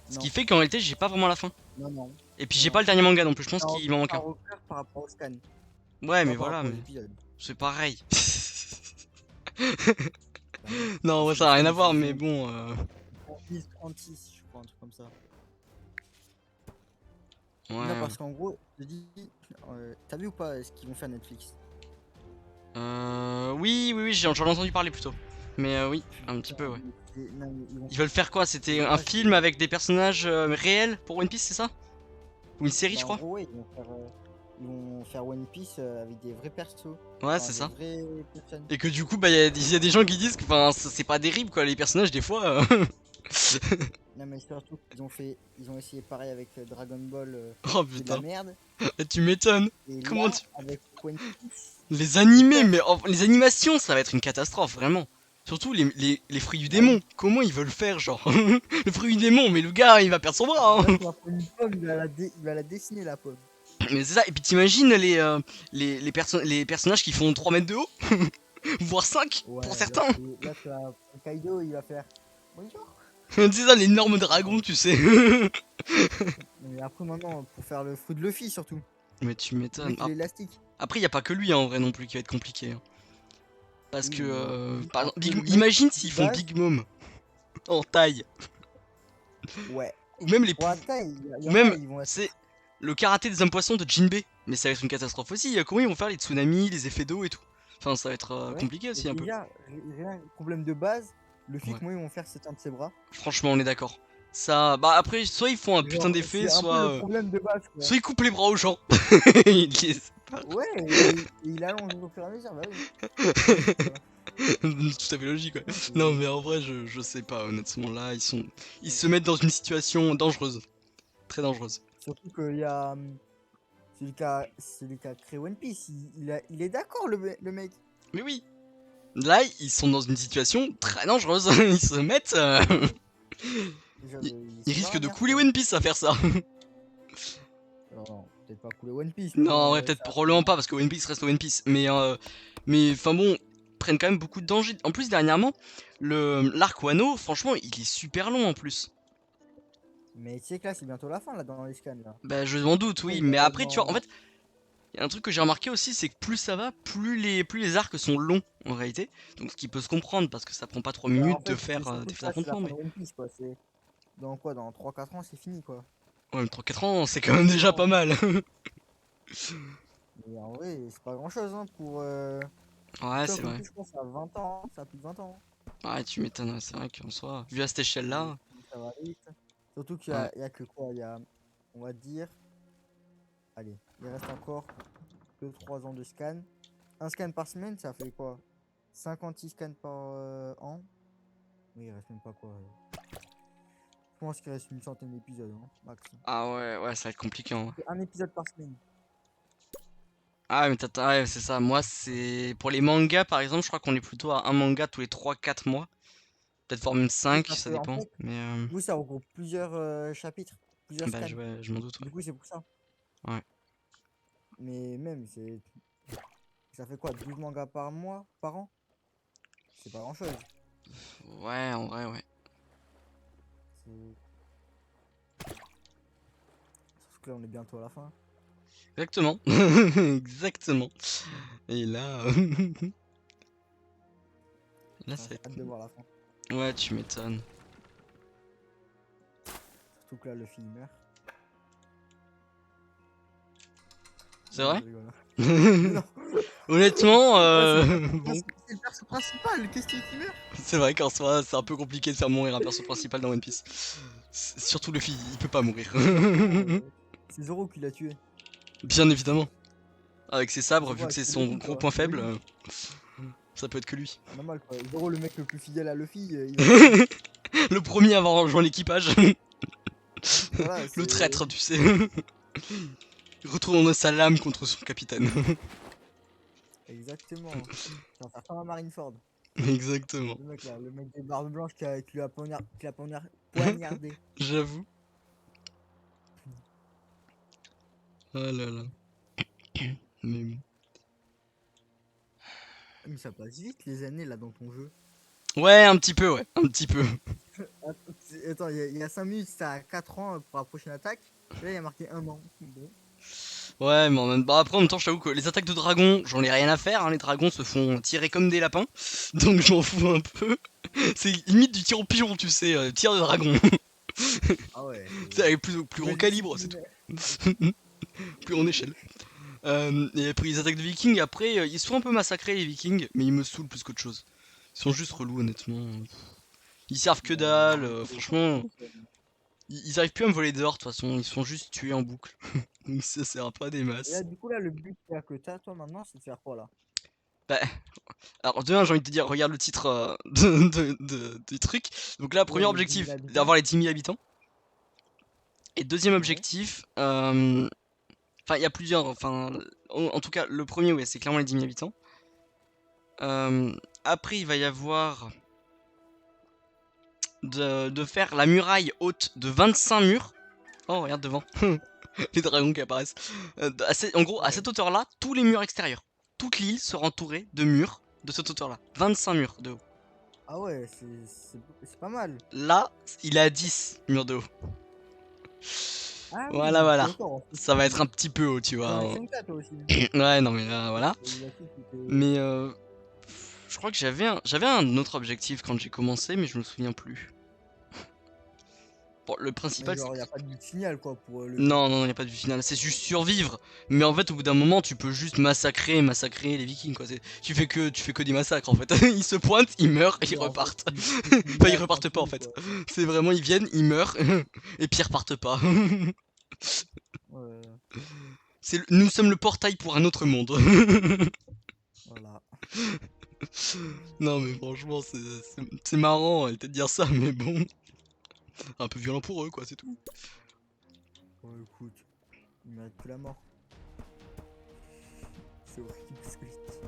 Ce qui Non. fait qu'en réalité, j'ai pas vraiment la fin. Non, non. Et puis, Non, j'ai non. pas le dernier manga non plus, je pense T'as un qu'il m'en manque un. retard par rapport au scan. Ouais, mais Pas par voilà, rapport aux mais épisodes. c'est pareil. Bah non. Non, ouais, Parce que ça le a rien scan, à voir, ils mais font bon. 36, je crois, un truc comme ça. Ouais, Non, ouais. parce qu'en gros, je dis. T'as vu ou pas ce qu'ils vont faire Netflix? Oui, oui, oui, j'en ai entendu parler plutôt. Mais oui, un petit Putain, peu, ouais. non, mais ils vont Ils veulent faire quoi? C'était un Moi, film avec des personnages réels pour One Piece, c'est ça? Ou une série, bah, je en crois? gros, ouais, ils vont faire One Piece avec des vrais persos. Ouais, Enfin, c'est des ça. vraies personnes. Et que du coup, bah, y a des gens qui disent que c'est pas terrible, quoi, les personnages, des fois. Non, mais surtout, ils ont essayé pareil avec Dragon Ball, Oh c'est de la putain, merde. tu m'étonnes. Et Comment là, tu. avec One Piece, Les ils animés, mais percent. les animations, ça va être une catastrophe, vraiment. Surtout les fruits du Bah oui. démon. Comment ils veulent faire, genre? Le fruit du démon, mais le gars, il va perdre son bras, Là, hein. tu vas prendre une pomme, il va la dessiner, la pomme. Mais c'est ça, et puis t'imagines les personnages qui font 3 mètres de haut? Voire 5 Ouais, pour certains. là, tu vas, Kaido, il va faire bonjour. C'est ça, l'énorme dragon, tu sais. Mais après, maintenant, pour faire le fruit de Luffy, surtout. Mais tu Le m'étonnes. mec, il est élastique. Après, y a pas que lui, hein, en vrai, non plus, qui va être compliqué, hein. Parce Oui, que, mais par exemple, après, le mec imagine de s'ils font base, Big Mom en taille. ouais. Ou même les Pour la pouvoirs. taille, il Ou y en a, même, ils vont être. c'est le karaté des hommes poissons de Jinbei. Mais ça va être une catastrophe aussi. Comment ils vont faire les tsunamis, les effets d'eau et tout? Enfin, ça va être Ouais. compliqué Et aussi un peu. déjà, rien, problème de base, Luffy, Ouais. comment ils vont faire s'éteindre ses bras? Franchement, on est d'accord. Ça, bah après, soit ils font un putain Genre, d'effet, c'est un peu soit, le problème de base, quoi. soit ils coupent les bras aux gens. Ils les séparent. Ouais, et il allonge au fur et à mesure, bah oui. Logique, quoi. Tout à fait logique, ouais. Non, Non, mais en vrai, je sais pas, honnêtement, là, ils se mettent dans une situation dangereuse. Très dangereuse. surtout qu'il y a. Celui qui a créé One Piece, il est d'accord, le mec. Mais oui, là, ils sont dans une situation très dangereuse. Ils se mettent. Genre, Ils, il ils sait pas risquent rien de faire, couler quoi. One Piece à faire ça. Alors, non, peut-être pas couler One Piece, mais Non, en bon, vrai, peut-être ça. probablement pas, parce que One Piece reste One Piece. Mais enfin bon, ils prennent quand même beaucoup de danger. En plus, dernièrement, l'arc Wano, franchement, il est super long en plus. Mais tu sais que là, c'est bientôt la fin, là, dans les scans, là. Bah, je m'en doute, Ouais, oui. il va Mais être après, tu vois, en dans. fait, Y a un truc que j'ai remarqué aussi, c'est que plus ça va, plus les arcs sont longs en réalité. Donc ce qui peut se comprendre parce que ça prend pas 3 Bah, en minutes de fait, c'est faire surtout des que là, c'est la affrontements, fin de mais One Piece, quoi. C'est dans quoi? Dans 3-4 ans, c'est fini, quoi. ouais, mais 3-4 ans, c'est quand même déjà pas Non. mal. Mais en vrai, c'est pas grand-chose, hein, pour... Ouais, Tu vois, c'est One vrai. Piece, je pense, ça a 20 ans, hein, ça a plus de 20 ans. Ouais, tu m'étonnes, ouais, c'est vrai qu'en soi, vu à cette Et échelle-là, ça va vite. Surtout ouais. y a que quoi? Il y a, on va dire, allez, il reste encore 2-3 ans de scan. Un scan par semaine, ça fait quoi? 56 scans par an? Oui, il reste même pas quoi. Je pense qu'il reste une centaine d'épisodes, hein, max. Ah ouais, ouais, ça va être compliqué, hein. C'est un épisode par semaine. Ah, mais ouais, c'est ça. Moi, c'est. Pour les mangas, par exemple, je crois qu'on est plutôt à un manga tous les 3-4 mois. Peut-être voire même Oui, 5, parce ça que en dépend. fait, Mais oui, ça regroupe plusieurs chapitres, plusieurs bah, scans. ouais, je m'en doute, ouais. Du coup, c'est pour ça. Ouais. Mais même, ça fait quoi? 12 mangas par mois, par an? C'est pas grand-chose. Ouais, en vrai, ouais. C'est- Surtout que là, on est bientôt à la fin. Exactement. Exactement. Et là. Là, Putain, ça va j'ai être. hâte de voir la fin. Ouais, tu m'étonnes. Surtout que là, Luffy il meurt. C'est Non, vrai? je rigole, hein. Mais non. Honnêtement, Ouais, bon. c'est le perso principal. Qu'est-ce qui meurt? C'est vrai qu'en soi, c'est un peu compliqué de faire mourir un perso principal dans One Piece. Surtout Luffy, il peut pas mourir. C'est Zoro qui l'a tué. Bien évidemment. Avec ses sabres, Zoro vu a que c'est tué son Luffy, gros quoi. point Bah faible, oui, ça peut être que lui. normal, quoi. Zoro, le mec le plus fidèle à Luffy, il va le tuer. Le premier à avoir rejoint l'équipage. Voilà, Le c'est. traître, tu sais. Retourne sa lame contre son capitaine. Exactement. Ça va faire comme un Marineford. Exactement. Le mec là, le mec des barbes blanches qui lui a poignardé. J'avoue. Oh là là. Mais bon. Mais ça passe vite les années là dans ton jeu. Ouais, un petit peu, ouais. Un petit peu. Attends, il y a 5 minutes, c'était à 4 ans pour la prochaine attaque. Et là, il y a marqué 1 an. Bon. Ouais, mais en même... bah, après, en même temps, je t'avoue que les attaques de dragons, j'en ai rien à faire. Hein. Les dragons se font tirer comme des lapins. Donc, je m'en fous un peu. C'est limite du tir au pigeon, tu sais. Tir de dragon. Ah ouais, C'est avec plus gros Imagine si calibre, c'est tu tout. mets- Plus en échelle. Et après, les attaques de vikings, après, ils sont un peu massacrés, les vikings. Mais ils me saoulent plus qu'autre chose. Ils sont juste relous, honnêtement. Ils servent que Bah, dalle. c'est Franchement, ça. ils arrivent plus à me voler dehors, de toute façon. Ils se font juste tuer en boucle. Donc, ça sert pas des Et là, masses. du coup, là, le but là, que t'as, toi, maintenant, c'est de faire quoi là? Bah, alors, de un, j'ai envie de te dire, regarde le titre du truc. Donc là, Ouais, premier les 10 000 objectif, habitants. d'avoir les 10 000 habitants. Et deuxième Ouais. objectif, enfin, il y a plusieurs, enfin, en tout cas, le premier, ouais, c'est clairement les 10 000 habitants. Après, il va y avoir de faire la muraille haute de 25 murs. Oh, regarde devant, les dragons qui apparaissent. En gros, à Ouais. cette hauteur-là, tous les murs extérieurs, toute l'île sera entourée de murs de cette hauteur-là. 25 murs de haut. Ah ouais, c'est pas mal. Là, il est à 10 murs de haut. Ah Voilà, oui, voilà. d'accord. Ça va être un petit peu haut, tu vois. T'en as Hein. fait une 4 toi aussi. Ouais, non, mais là, voilà. La fille qui était- Mais je crois que j'avais un autre objectif quand j'ai commencé, mais je me souviens plus. Bon, le Mais principal, c'est... genre, y a pas de but final quoi pour le but. Non, non, il n'y a pas de but final. C'est juste survivre. Mais en fait, au bout d'un moment, tu peux juste massacrer les vikings, quoi. Tu fais que des massacres, en fait. Ils se pointent, ils meurent, et ils Oui, en fait, repartent. tu Enfin, ils gagnes repartent pas, en tranquille fait. quoi. C'est vraiment, ils viennent, ils meurent, et puis ils repartent pas. Ouais, Nous sommes le portail pour un autre monde. voilà. Non, mais franchement, c'est marrant de te dire ça, mais bon. Un peu violent pour eux, quoi, c'est tout. Bon, écoute, il mérite plus la mort. C'est horrible ce que je dis.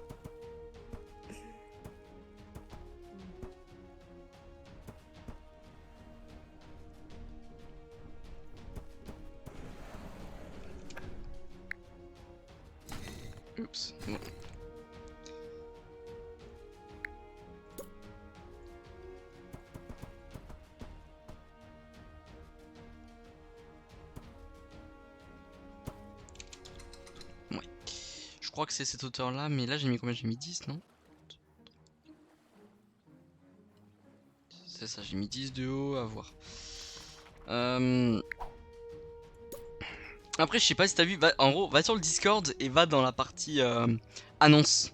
Oups. Bon. Ouais. crois que c'est cette hauteur là, mais là j'ai mis combien? J'ai mis 10, non? C'est ça, j'ai mis 10 de haut, à voir. Après, je sais pas si t'as vu, en gros, va sur le Discord et va dans la partie annonce.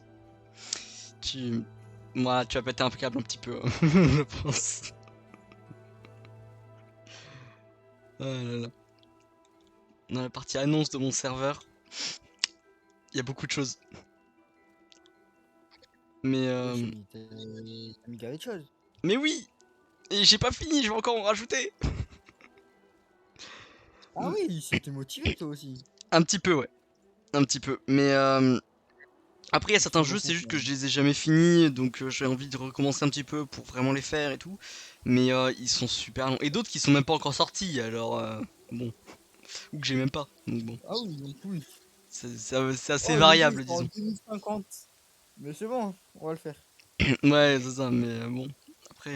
Moi, tu vas péter un câble un petit peu, hein, je pense. Ah là là. Dans la partie annonce de mon serveur, il y a beaucoup de choses. Mais T'as mis gavé de choses. mais oui, et j'ai pas fini, je vais encore en rajouter. Ah oui, c'était motivé toi aussi. Un petit peu, ouais, un petit peu. Mais après, il y a Je certains te jeux, c'est juste que reconfirme. je les ai jamais finis, donc j'ai envie de recommencer un petit peu pour vraiment les faire et tout. Mais ils sont super longs. Et d'autres qui sont même pas encore sortis, alors bon, ou que j'ai même pas. Donc bon, Ah oui, donc oui. c'est assez Oh, le jeu il variable, sort en disons. 2050. Mais c'est bon, on va le faire. Ouais, c'est ça, mais bon. Après,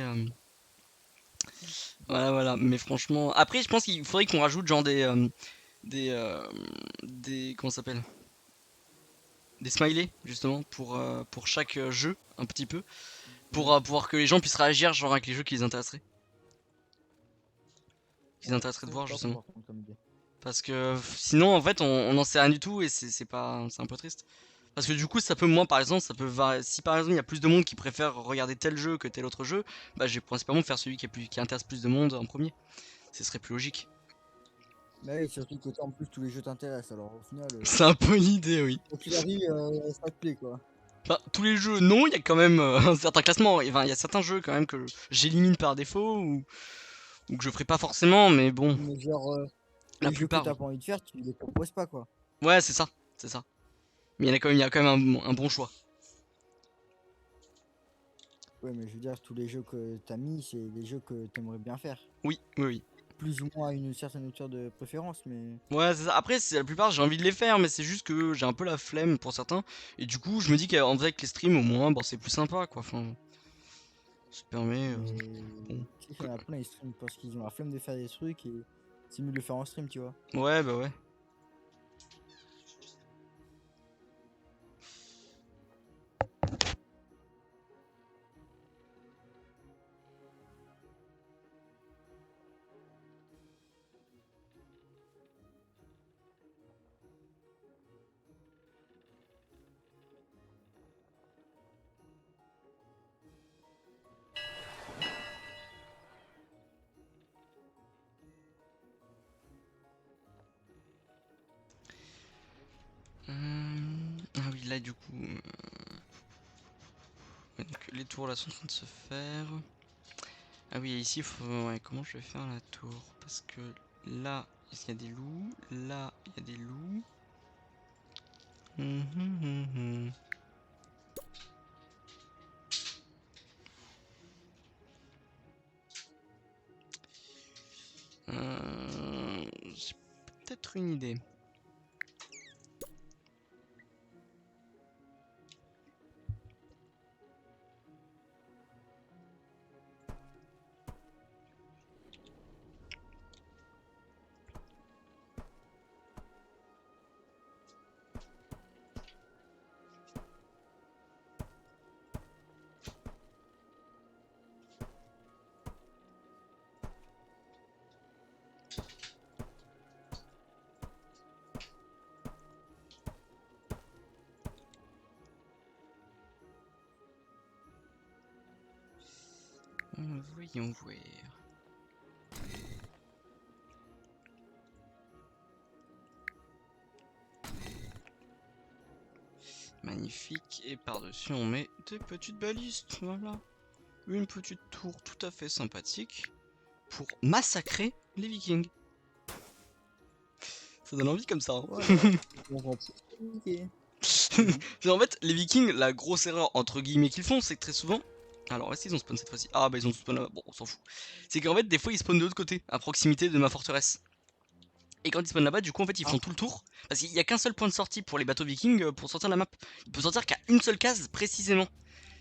voilà. Mais franchement, après, je pense qu'il faudrait qu'on rajoute genre des, euh, comment ça s'appelle? Des smileys, justement, pour chaque jeu, un petit peu. Pour pouvoir que les gens puissent réagir, genre avec les jeux qui les intéresseraient. Qui les Ouais, intéresserait de c'est voir, top justement. par contre comme idée. Parce que sinon, en fait, on n'en sait rien du tout et c'est un peu triste. Parce que du coup, ça peut, moi par exemple, ça peut varier. Si par exemple il y a plus de monde qui préfère regarder tel jeu que tel autre jeu, bah je vais principalement faire celui qui intéresse plus de monde en premier. Ce serait plus logique. Mais oui, surtout que toi en plus tous les jeux t'intéressent, alors au final, C'est un peu l'idée, oui. quoi qu'il arrive, ça te plaît quoi. Enfin, tous les jeux, non, il y a quand même un certain classement. Enfin, il y a certains jeux quand même que j'élimine par défaut ou que je ferai pas forcément, mais bon, Mais genre, la les jeux que plupart, t'as oui. pas envie de faire, tu les proposes pas quoi. Ouais, c'est ça, c'est ça. Mais il y a quand même un bon choix. Ouais, mais je veux dire, tous les jeux que t'as mis, c'est des jeux que t'aimerais bien faire. Oui. Plus ou moins à une certaine hauteur de préférence, mais. Ouais, c'est ça. Après, c'est la plupart, j'ai envie de les faire, mais c'est juste que j'ai un peu la flemme pour certains. Et du coup, je me dis qu'en vrai, avec les streams, au moins, bon, c'est plus sympa, quoi. Enfin, ça permet. Mais. Bon. Tu sais qu'il y en a plein, ils streament parce qu'ils ont la flemme de faire des trucs et c'est mieux de le faire en stream, tu vois. Ouais, bah ouais. Ah oui, là, du coup. Ouais, donc, les tours là sont en train de se faire. Ah oui, et ici, faut. Ouais, comment je vais faire la tour? Parce que là, il y a des loups. Là, il y a des loups. Hum. J'ai peut-être une idée. Voyons voir. Magnifique. Et par-dessus, on met des petites balistes. Voilà. Une petite tour tout à fait sympathique pour massacrer les Vikings. Ça donne envie comme ça. Hein. Voilà. On va profiter. En fait, les Vikings, la grosse erreur entre guillemets qu'ils font, c'est que très souvent. Alors, est-ce qu'ils ont spawn cette fois-ci? Ah, bah ils ont spawn là-bas. Bon, on s'en fout. C'est qu'en fait, des fois, ils spawnent de l'autre côté, à proximité de ma forteresse. Et quand ils spawnent là-bas, du coup, en fait, ils Ah, font tout le tour. Parce qu'il n'y a qu'un seul point de sortie pour les bateaux Vikings pour sortir de la map. Il peut sortir qu'à une seule case précisément.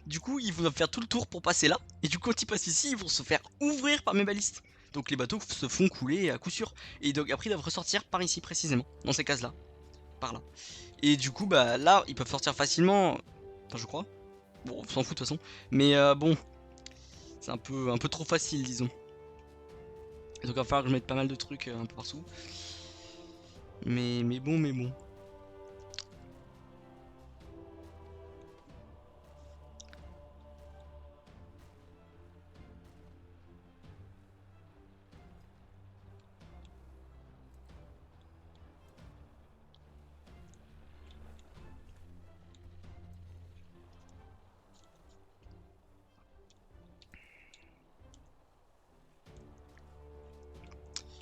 Du coup, ils vont faire tout le tour pour passer là. Et du coup, quand ils passent ici, ils vont se faire ouvrir par mes balistes. Donc les bateaux se font couler à coup sûr. Et donc après, ils doivent ressortir par ici précisément, dans ces cases-là. Par là. Et du coup, bah là, ils peuvent sortir facilement. Enfin, je crois. Bon, on s'en fout de toute façon. Mais bon, c'est un peu trop facile, disons. Et donc, il va falloir que je mette pas mal de trucs un peu partout. Mais bon, mais bon.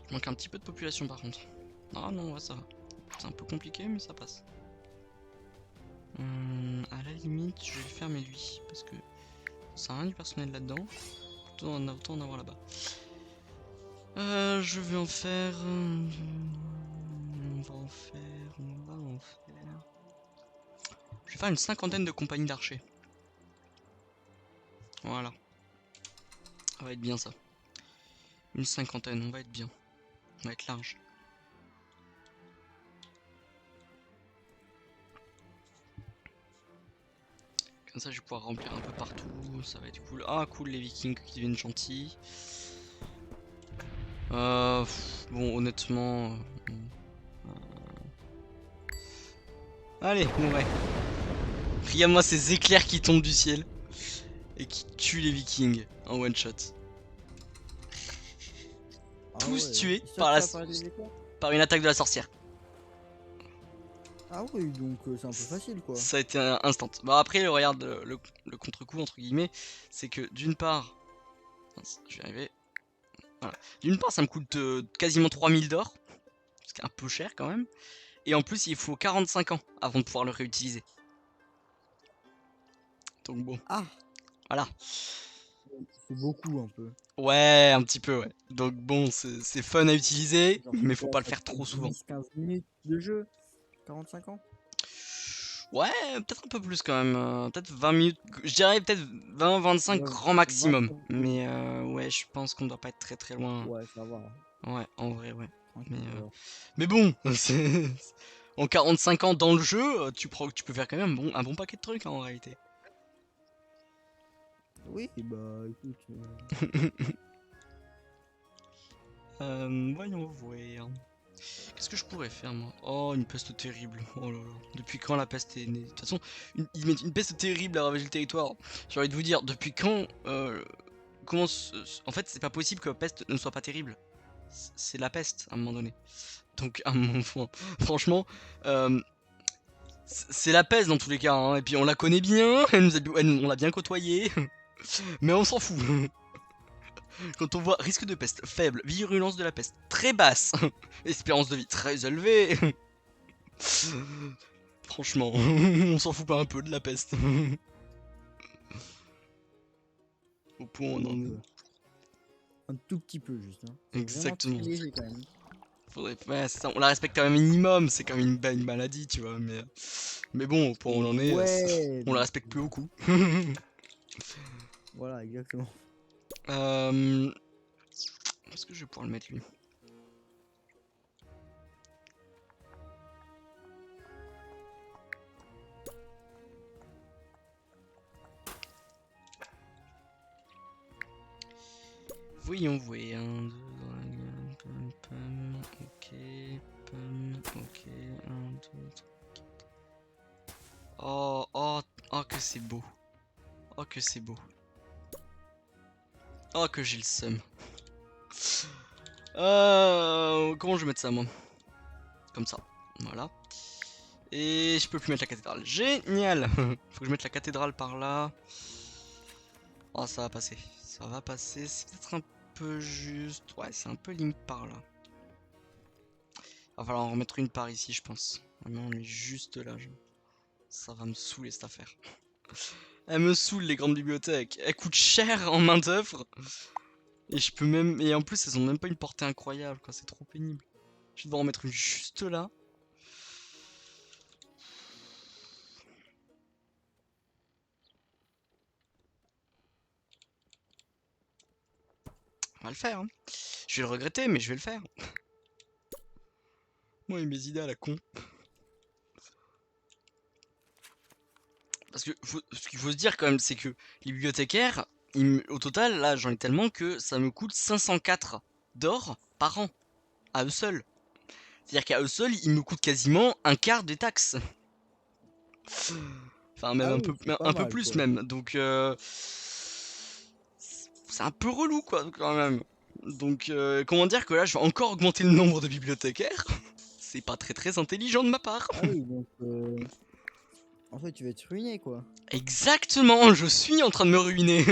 Il manque un petit peu de population par contre. Ah non, ouais, ça va. C'est un peu compliqué, mais ça passe. À la limite, je vais le faire, mais lui. Parce que ça a rien du personnel là-dedans. Autant en avoir là-bas. Je vais en faire. On va en faire. On va en faire. Je vais faire une cinquantaine de compagnies d'archers. Voilà. Ça va être bien ça. Une cinquantaine, on va être bien. On va être large. Comme ça, je vais pouvoir remplir un peu partout. Ça va être cool. Ah, cool, les vikings qui deviennent gentils. Bon, honnêtement. Allez, bon, ouais. Regarde-moi ces éclairs qui tombent du ciel. Et qui tuent les vikings en one shot. Ah Tous ouais, tués c'est ça par, que ça apparaît des éclairs? par une attaque de la sorcière. Ah oui, donc c'est un peu facile quoi. Ça a été un instant. Bah après, regarde, le contre-coup, entre guillemets, c'est que d'une part... Mince, je vais y arriver. Voilà. D'une part, ça me coûte quasiment 3000 d'or. Ce qui est un peu cher quand même. Et en plus, il faut 45 ans avant de pouvoir le réutiliser. Donc bon, Ah, voilà. c'est beaucoup un peu. Ouais, un petit peu, ouais. Donc bon, c'est fun à utiliser, Genre, mais faut quoi, pas le ça faire te fait trop souvent. 10-15 minutes de jeu? 45 ans? Ouais, peut-être un peu plus quand même. Peut-être 20 minutes. Je dirais peut-être 20-25 Ouais, grand maximum. 25 minutes. Mais ouais, je pense qu'on doit pas être très très loin. Ouais, ça va, Ouais, en vrai, ouais. Mais, tranquille alors. mais bon, en 45 ans dans le jeu, tu peux faire quand même un bon paquet de trucs hein, en réalité. Oui, bah écoute. Voyons voir. Qu'est-ce que je pourrais faire moi? Oh, une peste terrible. Oh là là. Depuis quand la peste est née? De toute façon, ils mettent une peste terrible à ravager le territoire. J'ai envie de vous dire, depuis quand comment en fait, c'est pas possible que la peste ne soit pas terrible. C'est la peste à un moment donné. Donc, à un moment, franchement, euh, c'est la peste dans tous les cas. Hein. Et puis, on la connaît bien. On l'a bien côtoyée. Mais on s'en fout. Quand on voit risque de peste faible, virulence de la peste très basse, espérance de vie très élevée. Franchement, on s'en fout pas un peu de la peste. Au point où on en Un est. peu. Un tout petit peu juste. Hein. C'est vraiment très Exactement. léger quand même. Faudrait... Ouais, c'est ça, on la respecte quand même un minimum, c'est quand même une maladie, tu vois. Mais bon, au point où on en est, Ouais, on la mais respecte plus beaucoup. voilà, exactement. Est-ce que je vais pouvoir le mettre lui? Voyons voir. 1, 2, pam, pam, ok, pam, ok, 1, 2, 3. Oh, oh, oh, que c'est beau. Oh, que c'est beau. Oh, que j'ai le seum. Comment je vais mettre ça, moi? Comme ça. Voilà. Et je peux plus mettre la cathédrale. Génial. Faut que je mette la cathédrale par là. Oh, ça va passer. Ça va passer. C'est peut-être un peu juste. Ouais, c'est un peu limite par là. Va falloir en remettre une par ici, je pense. Vraiment, on est juste là. Ça va me saouler cette affaire. Elle me saoule, les grandes bibliothèques. Elles coûtent cher en main d'œuvre. Et je peux même. Et en plus, elles ont même pas une portée incroyable, quoi. C'est trop pénible. Je vais devoir en mettre une juste là. On va le faire, hein. Je vais le regretter, mais je vais le faire. Moi et mes idées à la con. Parce que ce qu'il faut se dire quand même, c'est que les bibliothécaires, au total, là, j'en ai tellement que ça me coûte 504 d'or par an, à eux seuls. C'est-à-dire qu'à eux seuls, ils me coûtent quasiment un quart des taxes. Enfin, même Ah oui, c'est pas un peu mal, plus quoi. même. Donc, c'est un peu relou, quoi, quand même. Donc, comment dire que là, je vais encore augmenter le nombre de bibliothécaires. C'est pas très très intelligent de ma part. Ah oui, donc en fait, tu vas te ruiner, quoi. Exactement, je suis en train de me ruiner.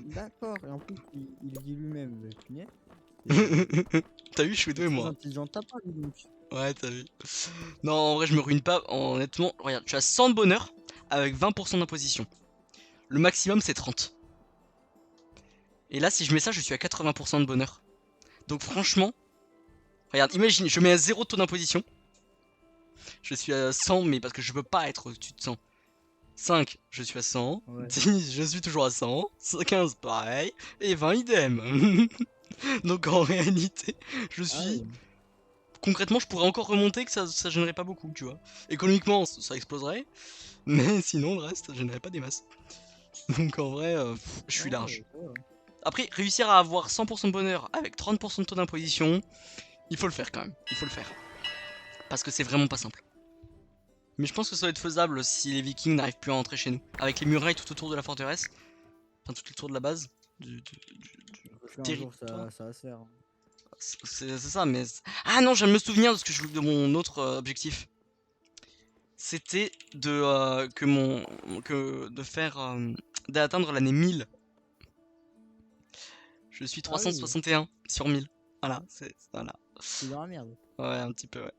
D'accord, et en plus, il dit lui-même, punaise. C'est T'as vu, je suis c'est doué, très moi. intelligent de ta part, dis donc. Ouais, t'as vu. Non, en vrai, je me ruine pas. Honnêtement, regarde, tu as 100 de bonheur avec 20% d'imposition. Le maximum, c'est 30. Et là, si je mets ça, je suis à 80% de bonheur. Donc, franchement, regarde, imagine, je mets à 0 taux d'imposition. Je suis à 100, mais parce que je peux pas être au-dessus de 100. 5, je suis à 100. Ouais. 10, je suis toujours à 100. 15, pareil. Et 20, idem. Donc, en réalité, je Ah suis oui. concrètement, je pourrais encore remonter que ça gênerait pas beaucoup, tu vois. Économiquement, ça exploserait, mais sinon, le reste, ça gênerait pas des masses. Donc en vrai, je suis large. Ouais, ça va. Après, réussir à avoir 100% de bonheur avec 30% de taux d'imposition, il faut le faire quand même. Il faut le faire. Parce que c'est vraiment pas simple. Mais je pense que ça va être faisable si les Vikings n'arrivent plus à entrer chez nous. Avec les murailles tout autour de la forteresse, enfin tout autour de la base, du Parce qu'un jour, territoire. ça va se faire, hein. C'est ça, mais... Ah non, je viens de me souvenir de, ce que de mon autre objectif. C'était de faire d'atteindre l'année 1000. Je suis Ah oui, 361 sur 1000. Voilà, voilà. c'est dans la merde. Ouais, un petit peu, ouais.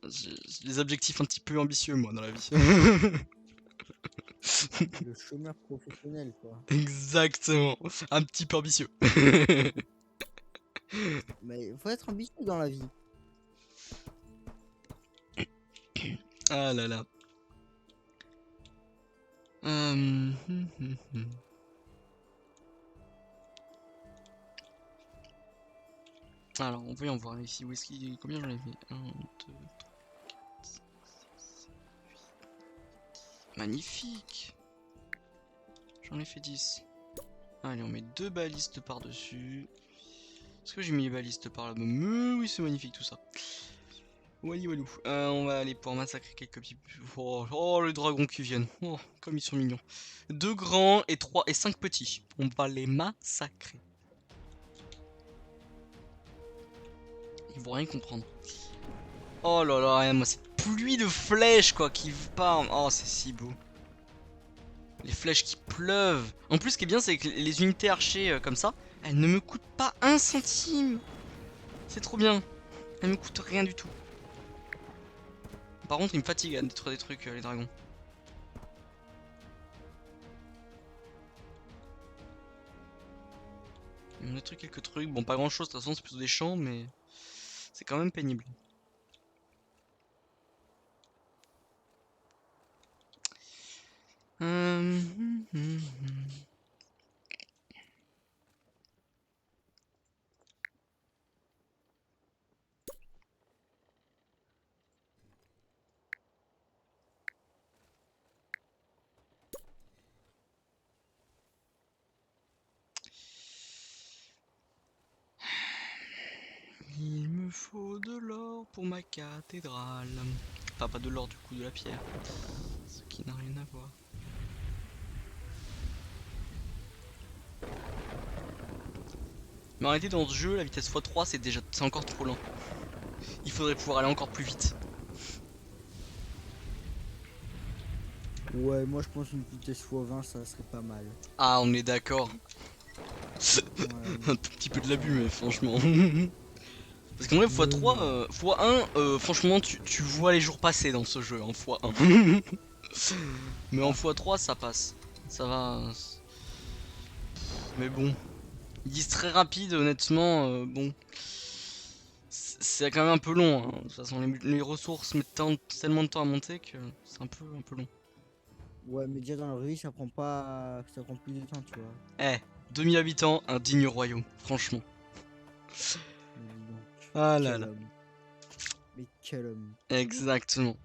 J'ai des objectifs un petit peu ambitieux, moi, dans la vie. Le chômeur professionnel, quoi. Exactement. Un petit peu ambitieux. Mais il faut être ambitieux dans la vie. Ah là là. Alors, on va voir ici. Où est-ce qu'il... Combien j'en ai fait? 1, 2, 3, 4, 5, 6, 7, 8. Magnifique. J'en ai fait 10. Allez, on met 2 balistes par-dessus. Est-ce que j'ai mis les balistes par là-bas? Oui, c'est magnifique tout ça. Wally walou. On va aller pour massacrer quelques petits... Oh, les dragons qui viennent. Oh, comme ils sont mignons. 2 grands et 3 et 5 petits. On va les massacrer. Ils vont rien comprendre. Oh là là, regarde moi cette pluie de flèches quoi qui part. Oh, c'est si beau. Les flèches qui pleuvent. En plus, ce qui est bien, c'est que les unités archers comme ça, elles ne me coûtent pas 1 centime. C'est trop bien. Elles me coûtent rien du tout. Par contre, ils me fatiguent à détruire des trucs, les dragons. Ils me détruisent quelques trucs. Bon, pas grand chose, de toute façon, c'est plutôt des champs, mais c'est quand même pénible. Il me faut de l'or pour ma cathédrale. Enfin, pas de l'or, du coup, de la pierre. Ce qui n'a rien à voir. Mais en réalité, dans ce jeu, la vitesse x3, c'est encore trop lent. Il faudrait pouvoir aller encore plus vite. Ouais, moi je pense une vitesse x20, ça serait pas mal. Ah, on est d'accord. Ouais, Un tout petit peu de l'abus, mais franchement. Parce qu'en vrai, x3, x1, franchement, tu vois les jours passer dans ce jeu en x1. Mais en x3, ça passe. Ça va. Mais bon. Ils disent très rapide, honnêtement, bon. C'est quand même un peu long. Hein. De toute façon, les ressources mettent tellement de temps à monter que c'est un peu long. ouais, mais déjà dans la vraie vie, ça prend plus de temps, tu vois. Eh, 2000 habitants, un digne royaume, franchement. Mais dis donc, Ah là quel là. homme. Mais quel homme. Exactement.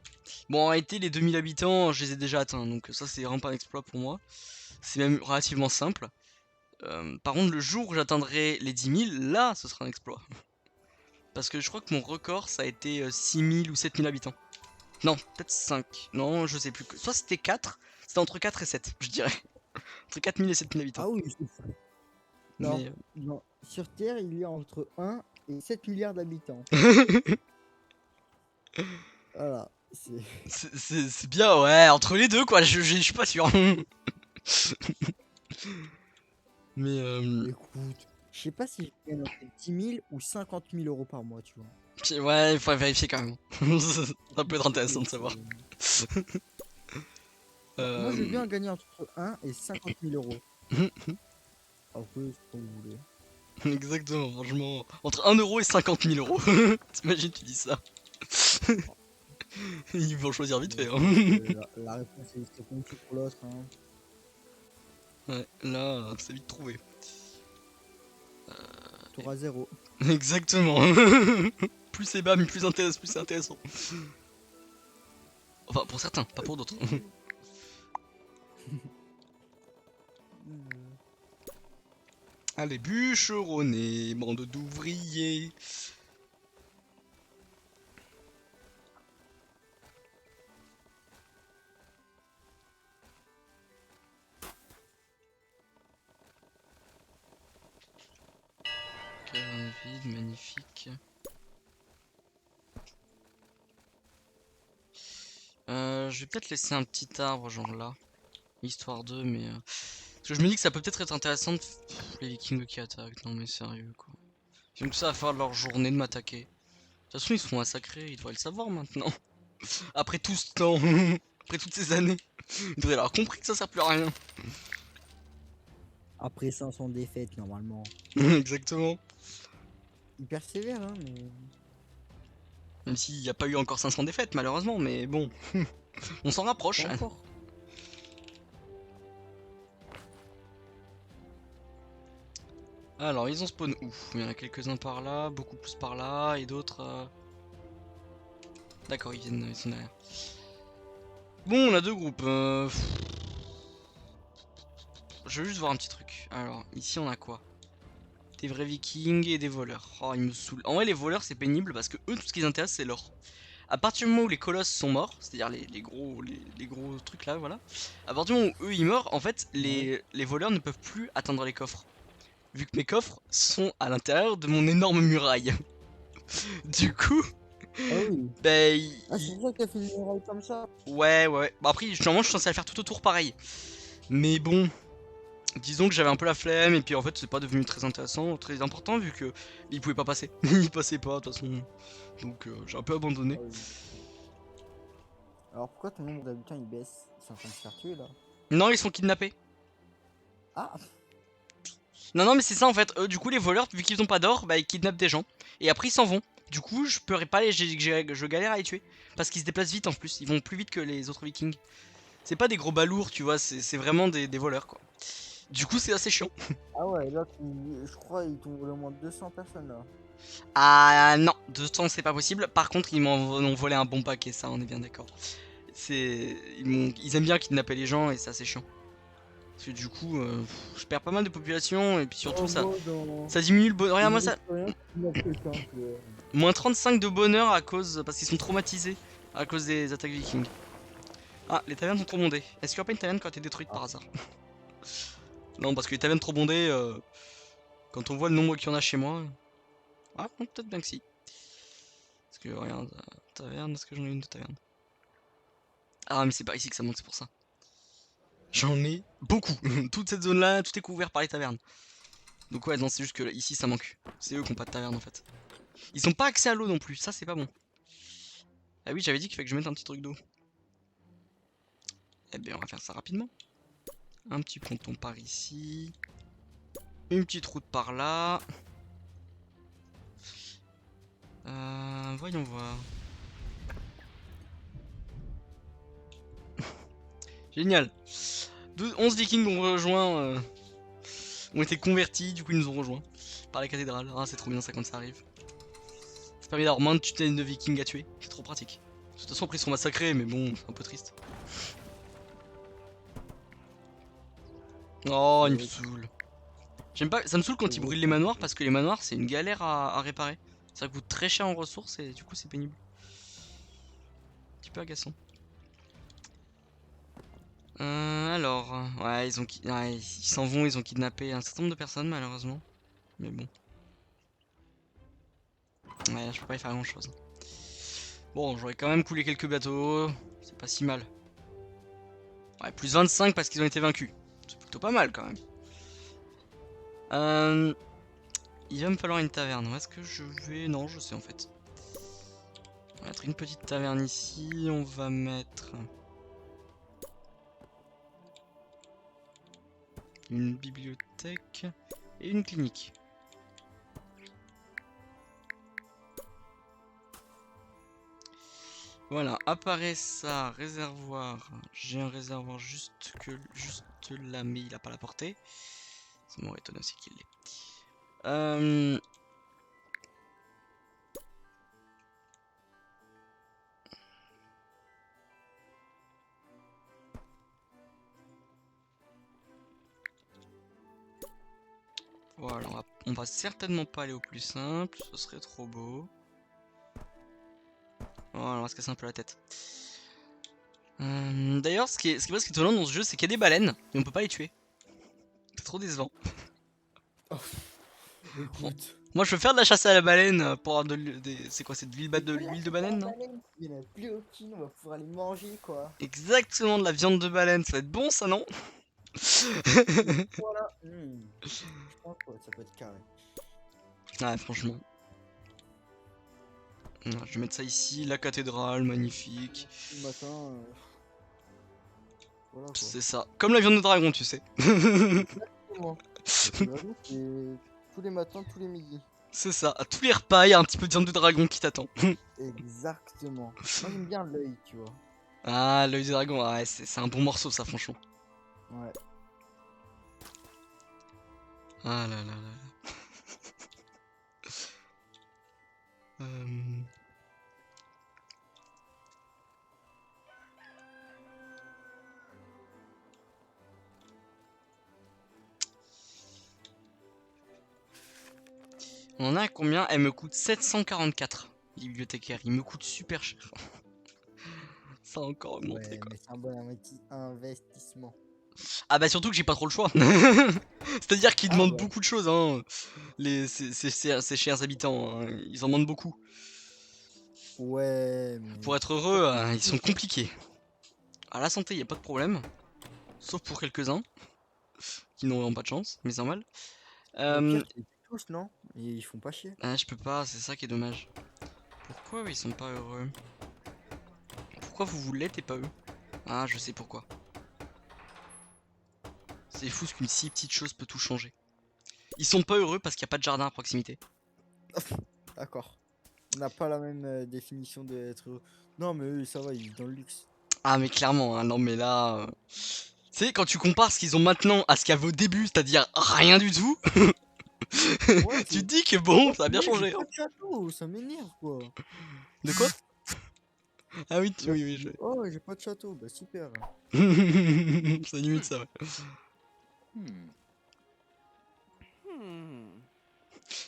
Bon, en réalité, les 2000 habitants, je les ai déjà atteints, donc ça, c'est vraiment pas un exploit pour moi. C'est même relativement simple. Par contre, le jour où j'atteindrai les 10 000, là, ce sera un exploit. Parce que je crois que mon record, ça a été 6000 ou 7000 habitants. Non, peut-être 5. Non, je sais plus. Soit c'était 4, c'était entre 4 et 7, je dirais. Entre 4000 et 7000 habitants. Ah oui, non, Mais... non. Sur Terre, il y a entre 1 et 7 milliards d'habitants. Voilà. c'est bien, ouais, entre les deux, quoi, je suis pas sûr. Mais... Écoute, je sais pas si je gagne entre 10 000 ou 50 000 euros par mois, tu vois. ouais, il faut vérifier quand même. Ça peut être intéressant de savoir. Moi, je veux Euh... bien gagner entre 1 et 50 000 euros. Après, c'est comme vous voulez. Exactement, franchement. Entre 1 euro et 50 000 euros. T'imagines, tu dis ça. Ils vont choisir vite fait. Donc, Hein. la réponse c'est comme tout pour l'autre. Hein. Ouais, là, c'est vite trouvé. T'auras 0. Exactement. Plus c'est bas, mais plus c'est intéressant. Enfin, pour certains, pas pour d'autres. Allez, bûcheronnés, bande d'ouvriers. Caverne vide, magnifique. Je vais peut-être laisser un petit arbre, genre là. Histoire d'eux, mais... Parce que je me dis que ça peut peut-être être intéressant de... les vikings qui attaquent, non mais sérieux, quoi. Ils ont que ça à faire de leur journée de m'attaquer. De toute façon, ils se font massacrer, ils devraient le savoir maintenant. Après tout ce temps, après toutes ces années, ils devraient avoir compris que ça sert plus à rien. Après 500 défaites, normalement. Exactement. Ils persévèrent, hein, mais. Même s'il n'y a pas eu encore 500 défaites, malheureusement, mais bon, on s'en rapproche. Pas encore. Alors, ils ont spawn où? Il y en a quelques-uns par là, beaucoup plus par là, et d'autres... D'accord, ils sont derrière. Bon, on a deux groupes. Je veux juste voir un petit truc. Alors, ici on a quoi? Des vrais vikings et des voleurs. Oh, ils me saoulent. En vrai, les voleurs, c'est pénible parce que eux, tout ce qui les intéresse, c'est l'or. À partir du moment où les colosses sont morts, c'est-à-dire les gros trucs là, voilà. À partir du moment où eux ils meurent, en fait, les voleurs ne peuvent plus atteindre les coffres. Vu que mes coffres sont à l'intérieur de mon énorme muraille. Du coup, Ah oui. ben, Ah, c'est pour ça que t'as fait une muraille comme ça. ouais. Bah après, normalement, je suis censé le faire tout autour pareil. Mais bon, disons que j'avais un peu la flemme et puis en fait, c'est pas devenu très intéressant, très important vu que ils pouvaient pas passer. Ils passaient pas de toute façon. Donc j'ai un peu abandonné. Ah oui. Alors pourquoi ton nombre d'habitants il baisse? Ils sont en train de se faire tuer là. Non, ils sont kidnappés. Ah, Non, mais c'est ça en fait. Du coup, les voleurs, vu qu'ils ont pas d'or, bah ils kidnappent des gens. Et après, ils s'en vont. Du coup, je pourrais pas les. Je galère à les tuer. Parce qu'ils se déplacent vite en plus. Ils vont plus vite que les autres vikings. C'est pas des gros balourds, tu vois. C'est vraiment des voleurs quoi. Du coup, c'est assez chiant. ah ouais, là je crois qu'ils t'ont volé au moins 200 personnes là. Ah non, de temps c'est pas possible. Par contre, ils m'en ont volé un bon paquet, ça, on est bien d'accord. Ils aiment bien kidnapper les gens et c'est assez chiant. Parce que du coup, je perds pas mal de population et puis surtout ça diminue le bonheur. Regarde moi ça. Moins 35 de bonheur à cause. Parce qu'ils sont traumatisés à cause des attaques vikings. Ah, les tavernes sont trop bondées. Est-ce qu'il y a pas une taverne qui a été détruite par hasard? Non, parce que les tavernes trop bondées, quand on voit le nombre qu'il y en a chez moi. Ah, non, peut-être bien que si. Parce que regarde, taverne, est-ce que j'en ai une de taverne? Ah, mais c'est pas ici que ça monte, c'est pour ça. J'en ai beaucoup. Toute cette zone là, tout est couvert par les tavernes. Donc ouais, non, c'est juste que là, ici ça manque. C'est eux qui ont pas de taverne en fait. Ils sont pas accès à l'eau non plus, ça c'est pas bon. Ah oui, j'avais dit qu'il fallait que je mette un petit truc d'eau. Eh bien, on va faire ça rapidement. Un petit ponton par ici. Une petite route par là. Voyons voir. Génial. 11 vikings ont rejoint... ont été convertis, du coup ils nous ont rejoints par la cathédrale. Ah, c'est trop bien ça quand ça arrive. Ça permet d'avoir moins de tunnels de vikings à tuer. C'est trop pratique. toute façon après ils sont massacrés, mais bon, c'est un peu triste. Oh, il me saoule. J'aime pas, ça me saoule quand ils brûlent les manoirs parce que les manoirs c'est une galère à réparer. Ça coûte très cher en ressources et du coup c'est pénible. Un petit peu agaçant. Alors, ouais, ouais, ils s'en vont, ils ont kidnappé un certain nombre de personnes malheureusement. Mais bon. Ouais, là, je peux pas y faire grand chose. Bon, j'aurais quand même coulé quelques bateaux, c'est pas si mal. Ouais, plus 25 parce qu'ils ont été vaincus. C'est plutôt pas mal quand même. Il va me falloir une taverne. Où est-ce que je vais? Non, je sais en fait. On va mettre une petite taverne ici. On va mettre une bibliothèque et une clinique. Voilà, apparaît ça, réservoir. J'ai un réservoir juste là, mais il a pas la portée. Ça m'aurait étonné aussi qu'il l'ait. Voilà, on va certainement pas aller au plus simple, ce serait trop beau. Voilà, on va se casser un peu la tête. D'ailleurs, ce qui est presque étonnant dans ce jeu, c'est qu'il y a des baleines, mais on peut pas les tuer. C'est trop décevant. Oh, écoute. Moi, je veux faire de la chasse à la baleine pour avoir c'est quoi, c'est de l'huile de banane, non? Il n'y en a plus aucune, on va pouvoir les manger quoi. Exactement, de la viande de baleine, ça va être bon ça, non? Voilà. Je pense que ça peut être carré. Ouais, franchement. Je vais mettre ça ici, la cathédrale, magnifique. Le matin. Voilà quoi. C'est ça, comme la viande de dragon, tu sais. Exactement. J'avoue, c'est tous les matins, tous les midis. C'est ça, à tous les repas, il y a un petit peu de viande de dragon qui t'attend. Exactement. Moi j'aime bien l'œil, tu vois. Ah, l'œil du dragon, ouais, c'est un bon morceau ça, franchement. Ouais. Ah là là là là. On en a combien? Elle me coûte 744. Bibliothécaire, il me coûte super cher. Ça a encore augmenté Ouais, quoi. mais c'est un bon investissement. Ah bah surtout que j'ai pas trop le choix. C'est-à-dire qu'ils Ah demandent ouais. beaucoup de choses, hein. Ces chers habitants, hein. Ils en demandent beaucoup. Ouais, Pour mais. être heureux, ils sont compliqués. À la santé, y a pas de problème. Sauf pour quelques-uns qui n'auront pas de chance, mais c'est normal. Au pire, tu les tues tous, non? Et ils font pas chier. Ah, je peux pas, c'est ça qui est dommage. Pourquoi ils sont pas heureux? Pourquoi vous l'êtes et pas eux? Ah, je sais pourquoi. C'est fou ce qu'une si petite chose peut tout changer. Ils sont pas heureux parce qu'il n'y a pas de jardin à proximité. D'accord. On n'a pas la même définition d'être heureux. Non, mais eux, ça va, ils vivent dans le luxe. Ah mais clairement, hein, non mais là... Tu sais, quand tu compares ce qu'ils ont maintenant à ce qu'il y avait au début, c'est-à-dire rien du tout, Ouais, tu te c'est. dis que bon, Oh, ça a bien punaise, j'ai changé. pas de château, ça m'énerve quoi. De quoi? Ah oui, Là, oui, oui, tu dis, oh, j'ai pas de château, bah super. ça limite ça, ouais. Hmm.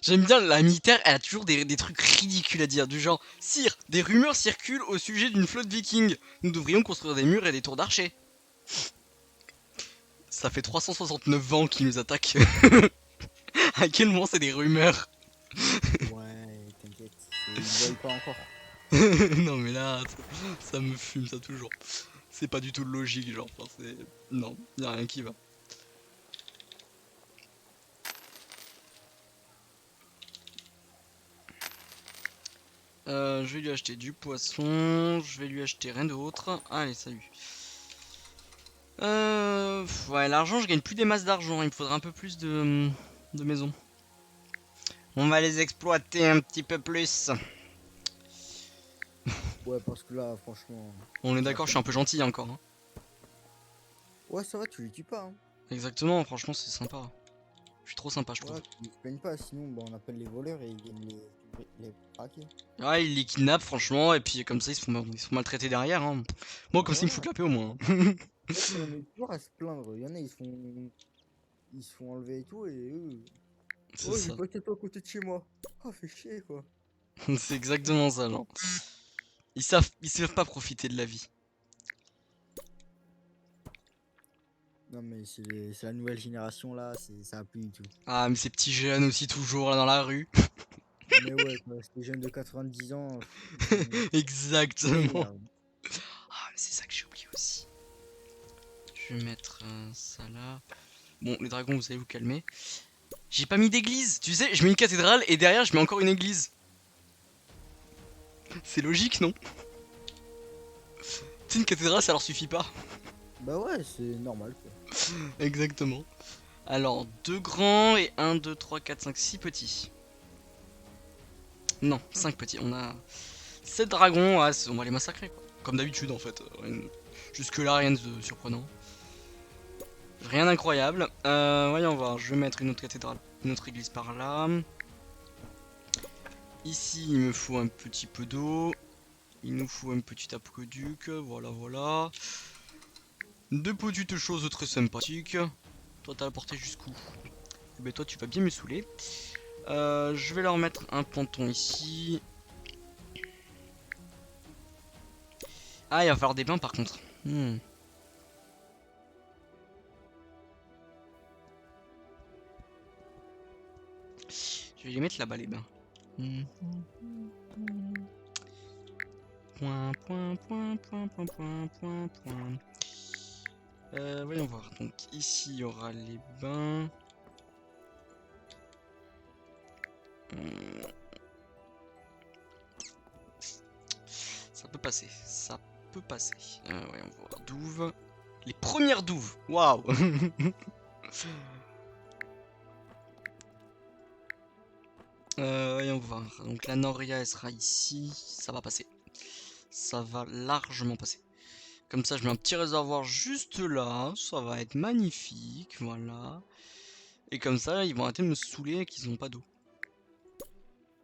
J'aime bien, la militaire, elle a toujours des trucs ridicules à dire, du genre, Sire, des rumeurs circulent au sujet d'une flotte viking. Nous devrions construire des murs et des tours d'archers. Ça fait 369 ans qu'ils nous attaquent. À quel moment c'est des rumeurs? Ouais, t'inquiète, ils voient pas encore. Non mais là, ça me fume ça toujours. C'est pas du tout logique, genre, enfin, c'est... Non, y'a rien qui va. Je vais lui acheter du poisson, je vais lui acheter rien d'autre. Allez, salut. Ouais, l'argent, je gagne plus des masses d'argent, il me faudra un peu plus de maisons. On va les exploiter un petit peu plus. Ouais, parce que là, franchement. On est d'accord, je suis un peu gentil encore. Hein. Ouais, ça va, tu les tues pas. Hein. Exactement, franchement, c'est sympa. Je suis trop sympa, je trouve. Ouais, tu les plaignes pas, sinon bah, on appelle les voleurs et ils viennent les Il est braqué. Ouais, ils les kidnappent franchement, et puis comme ça ils se font maltraiter derrière. Hein. Moi, Bah comme ça, ils me voilà. foutent la paix au moins. Ouais, mais on est toujours à se plaindre. Il y en a, ils se font enlever et tout, et eux. C'est Oh, j'ai ça. pas été à côté de chez moi. Oh, fait chier, quoi. C'est exactement ça, genre. Ils savent pas profiter de la vie. Non, mais c'est la nouvelle génération là, ça a plus du tout. Ah, mais ces petits jeunes aussi, toujours là dans la rue. Mais ouais, quoi, ces jeunes de 90 ans, ils Exactement. m'énervent. Ah, mais c'est ça que j'ai oublié aussi. Je vais mettre ça là. Bon, les dragons, vous savez vous calmer. J'ai pas mis d'église. Tu sais, je mets une cathédrale et derrière, je mets encore une église. C'est logique, non? Tu sais, une cathédrale, ça leur suffit pas. Bah ouais, c'est normal, quoi. Exactement. Alors, 2 grands et 1, 2, 3, 4, 5, 6 petits. Non, 5 petits. On a 7 dragons. Ah, on va les massacrer, quoi. Comme d'habitude, en fait. Jusque-là, rien de surprenant. Rien d'incroyable. Voyons voir. Je vais mettre une autre cathédrale. Une autre église par là. Ici, il me faut un petit peu d'eau. Il nous faut un petit aqueduc. Voilà, voilà. Deux petites choses très sympathiques. Toi, t'as la portée jusqu'où? Eh ben, toi, tu vas bien me saouler. Je vais leur mettre un ponton ici. Ah, il va falloir des bains par contre. Hmm. Je vais les mettre là-bas les bains. Hmm. Point, point, point, point, point, point, point, point. Voyons voir. Donc ici, il y aura les bains. Hmm. Ça peut passer. Ça peut passer. Voyons voir. Douves. Les premières douves. Waouh. Voyons voir. Donc la Noria, elle sera ici. Ça va passer. Ça va largement passer. Comme ça, je mets un petit réservoir juste là. Ça va être magnifique. Voilà. Et comme ça, ils vont arrêter de me saouler qu'ils n'ont pas d'eau.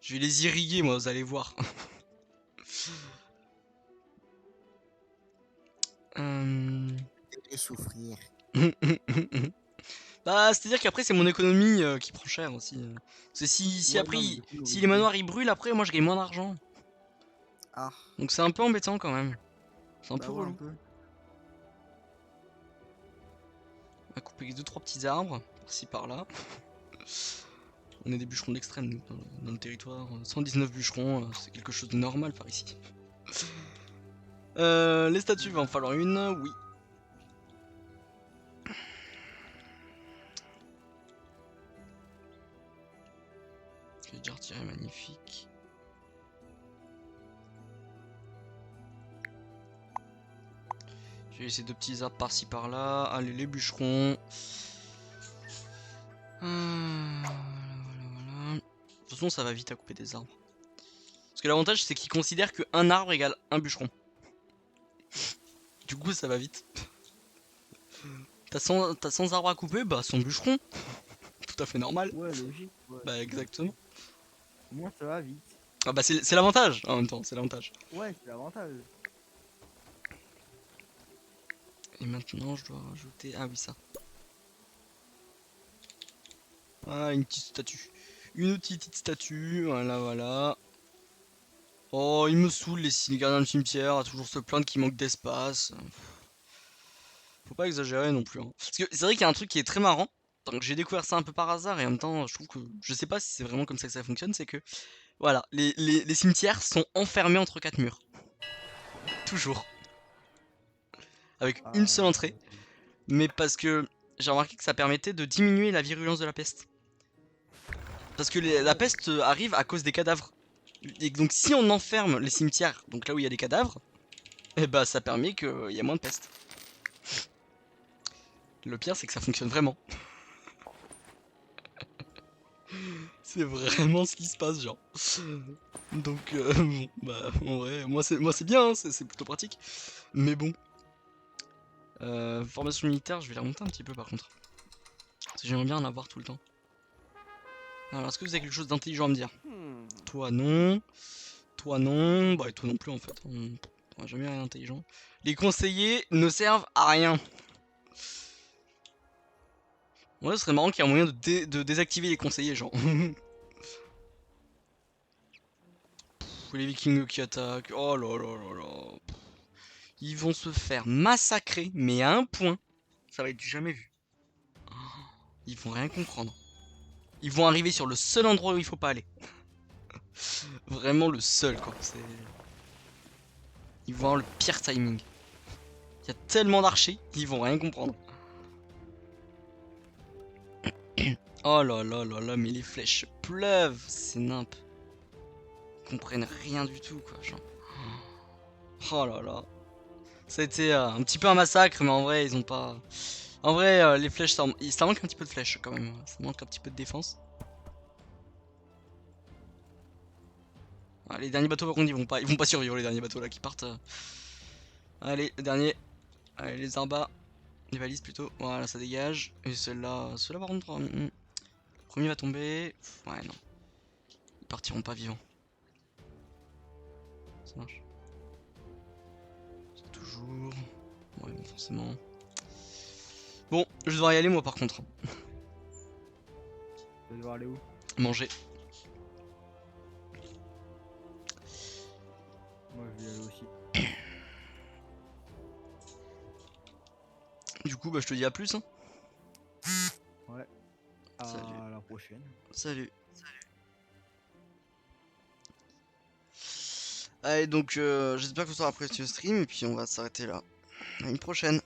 Je vais les irriguer, moi, vous allez voir. Euh, Et souffrir. Bah, c'est-à-dire qu'après, c'est mon économie qui prend cher aussi. Parce que si Ouais, après, non, mais du coup, si les nourriture. manoirs ils brûlent, après, moi je gagne moins d'argent. Ah, Donc c'est un peu embêtant quand même. C'est un bah peu ouais, un relou. peu. On va couper 2-3 petits arbres, par-ci par-là. On est des bûcherons d'extrême, nous, dans le territoire. 119 bûcherons, c'est quelque chose de normal par ici. Les statues, va en falloir une, oui. J'ai déjà retiré, magnifique. J'ai laissé deux petits arbres par-ci par-là. Allez, les bûcherons. Voilà, voilà. De toute façon, ça va vite à couper des arbres. Parce que l'avantage, c'est qu'ils considèrent qu'un arbre égale un bûcheron. Du coup, ça va vite. T'as 100 arbres à couper, bah 100 bûcherons. Tout à fait normal. Ouais, logique. Ouais. Bah exactement. Au moins, ça va vite. Ah bah c'est l'avantage en même temps, c'est l'avantage. Ouais, c'est l'avantage. Et maintenant, je dois rajouter... Ah oui, ça. Ah, une petite statue. Une petite statue, voilà, voilà. Oh, il me saoule les gardiens de cimetière à toujours se plaindre qu'il manque d'espace. Faut pas exagérer non plus. Hein. Parce que c'est vrai qu'il y a un truc qui est très marrant. Donc j'ai découvert ça un peu par hasard et en même temps, je trouve que... Je sais pas si c'est vraiment comme ça que ça fonctionne, c'est que... Voilà, les cimetières sont enfermés entre quatre murs. Toujours. Avec une Ah, seule entrée. Mais parce que j'ai remarqué que ça permettait de diminuer la virulence de la peste. Parce que ah la ouais. peste arrive à cause des cadavres. Et donc si on enferme les cimetières, donc là où il y a des cadavres, et bah ça permet qu'il y ait moins de peste. Le pire c'est que ça fonctionne vraiment. C'est vraiment ce qui se passe genre. Donc bon, bah en vrai, moi c'est bien, hein, c'est plutôt pratique. Mais bon. Formation militaire, je vais la remonter un petit peu par contre. Parce que j'aimerais bien en avoir tout le temps. Alors, est-ce que vous avez quelque chose d'intelligent à me dire? Toi, non. Toi, non. Bah, et toi non plus, en fait. On n'a jamais rien d'intelligent. Les conseillers ne servent à rien. Ouais, ce serait marrant qu'il y ait un moyen de désactiver les conseillers, genre. Les vikings qui attaquent. Oh là là là là. Ils vont se faire massacrer, mais à un point. Ça va être du jamais vu. Ils vont rien comprendre. Ils vont arriver sur le seul endroit où il faut pas aller. Vraiment le seul, quoi. Ils vont avoir le pire timing. Il y a tellement d'archers, ils vont rien comprendre. Oh là là là là, mais les flèches pleuvent, c'est nimp. Ils comprennent rien du tout, quoi, genre. Oh là là. Ça a été un petit peu un massacre, mais en vrai, ils ont pas... En vrai, les flèches, ça manque un petit peu de flèches, quand même. Ça manque un petit peu de défense. Ah, les derniers bateaux, par contre, ils vont pas survivre, les derniers bateaux, là, qui partent. Allez, le dernier. Allez, les arbas. Les valises, plutôt. Voilà, ça dégage. Et ceux-là, par contre... le premier va tomber. Ouais, non. Ils partiront pas vivants. Ça marche. C'est toujours... Ouais, bon, forcément. Bon, je vais devoir y aller, moi, par contre. Tu vas devoir aller où? Manger. Moi, je vais y aller aussi. Du coup, bah, je te dis à plus, hein. Ouais. À Salut. la prochaine. Salut. Allez, donc, j'espère que vous aurez apprécié ce stream, et puis on va s'arrêter là. À une prochaine.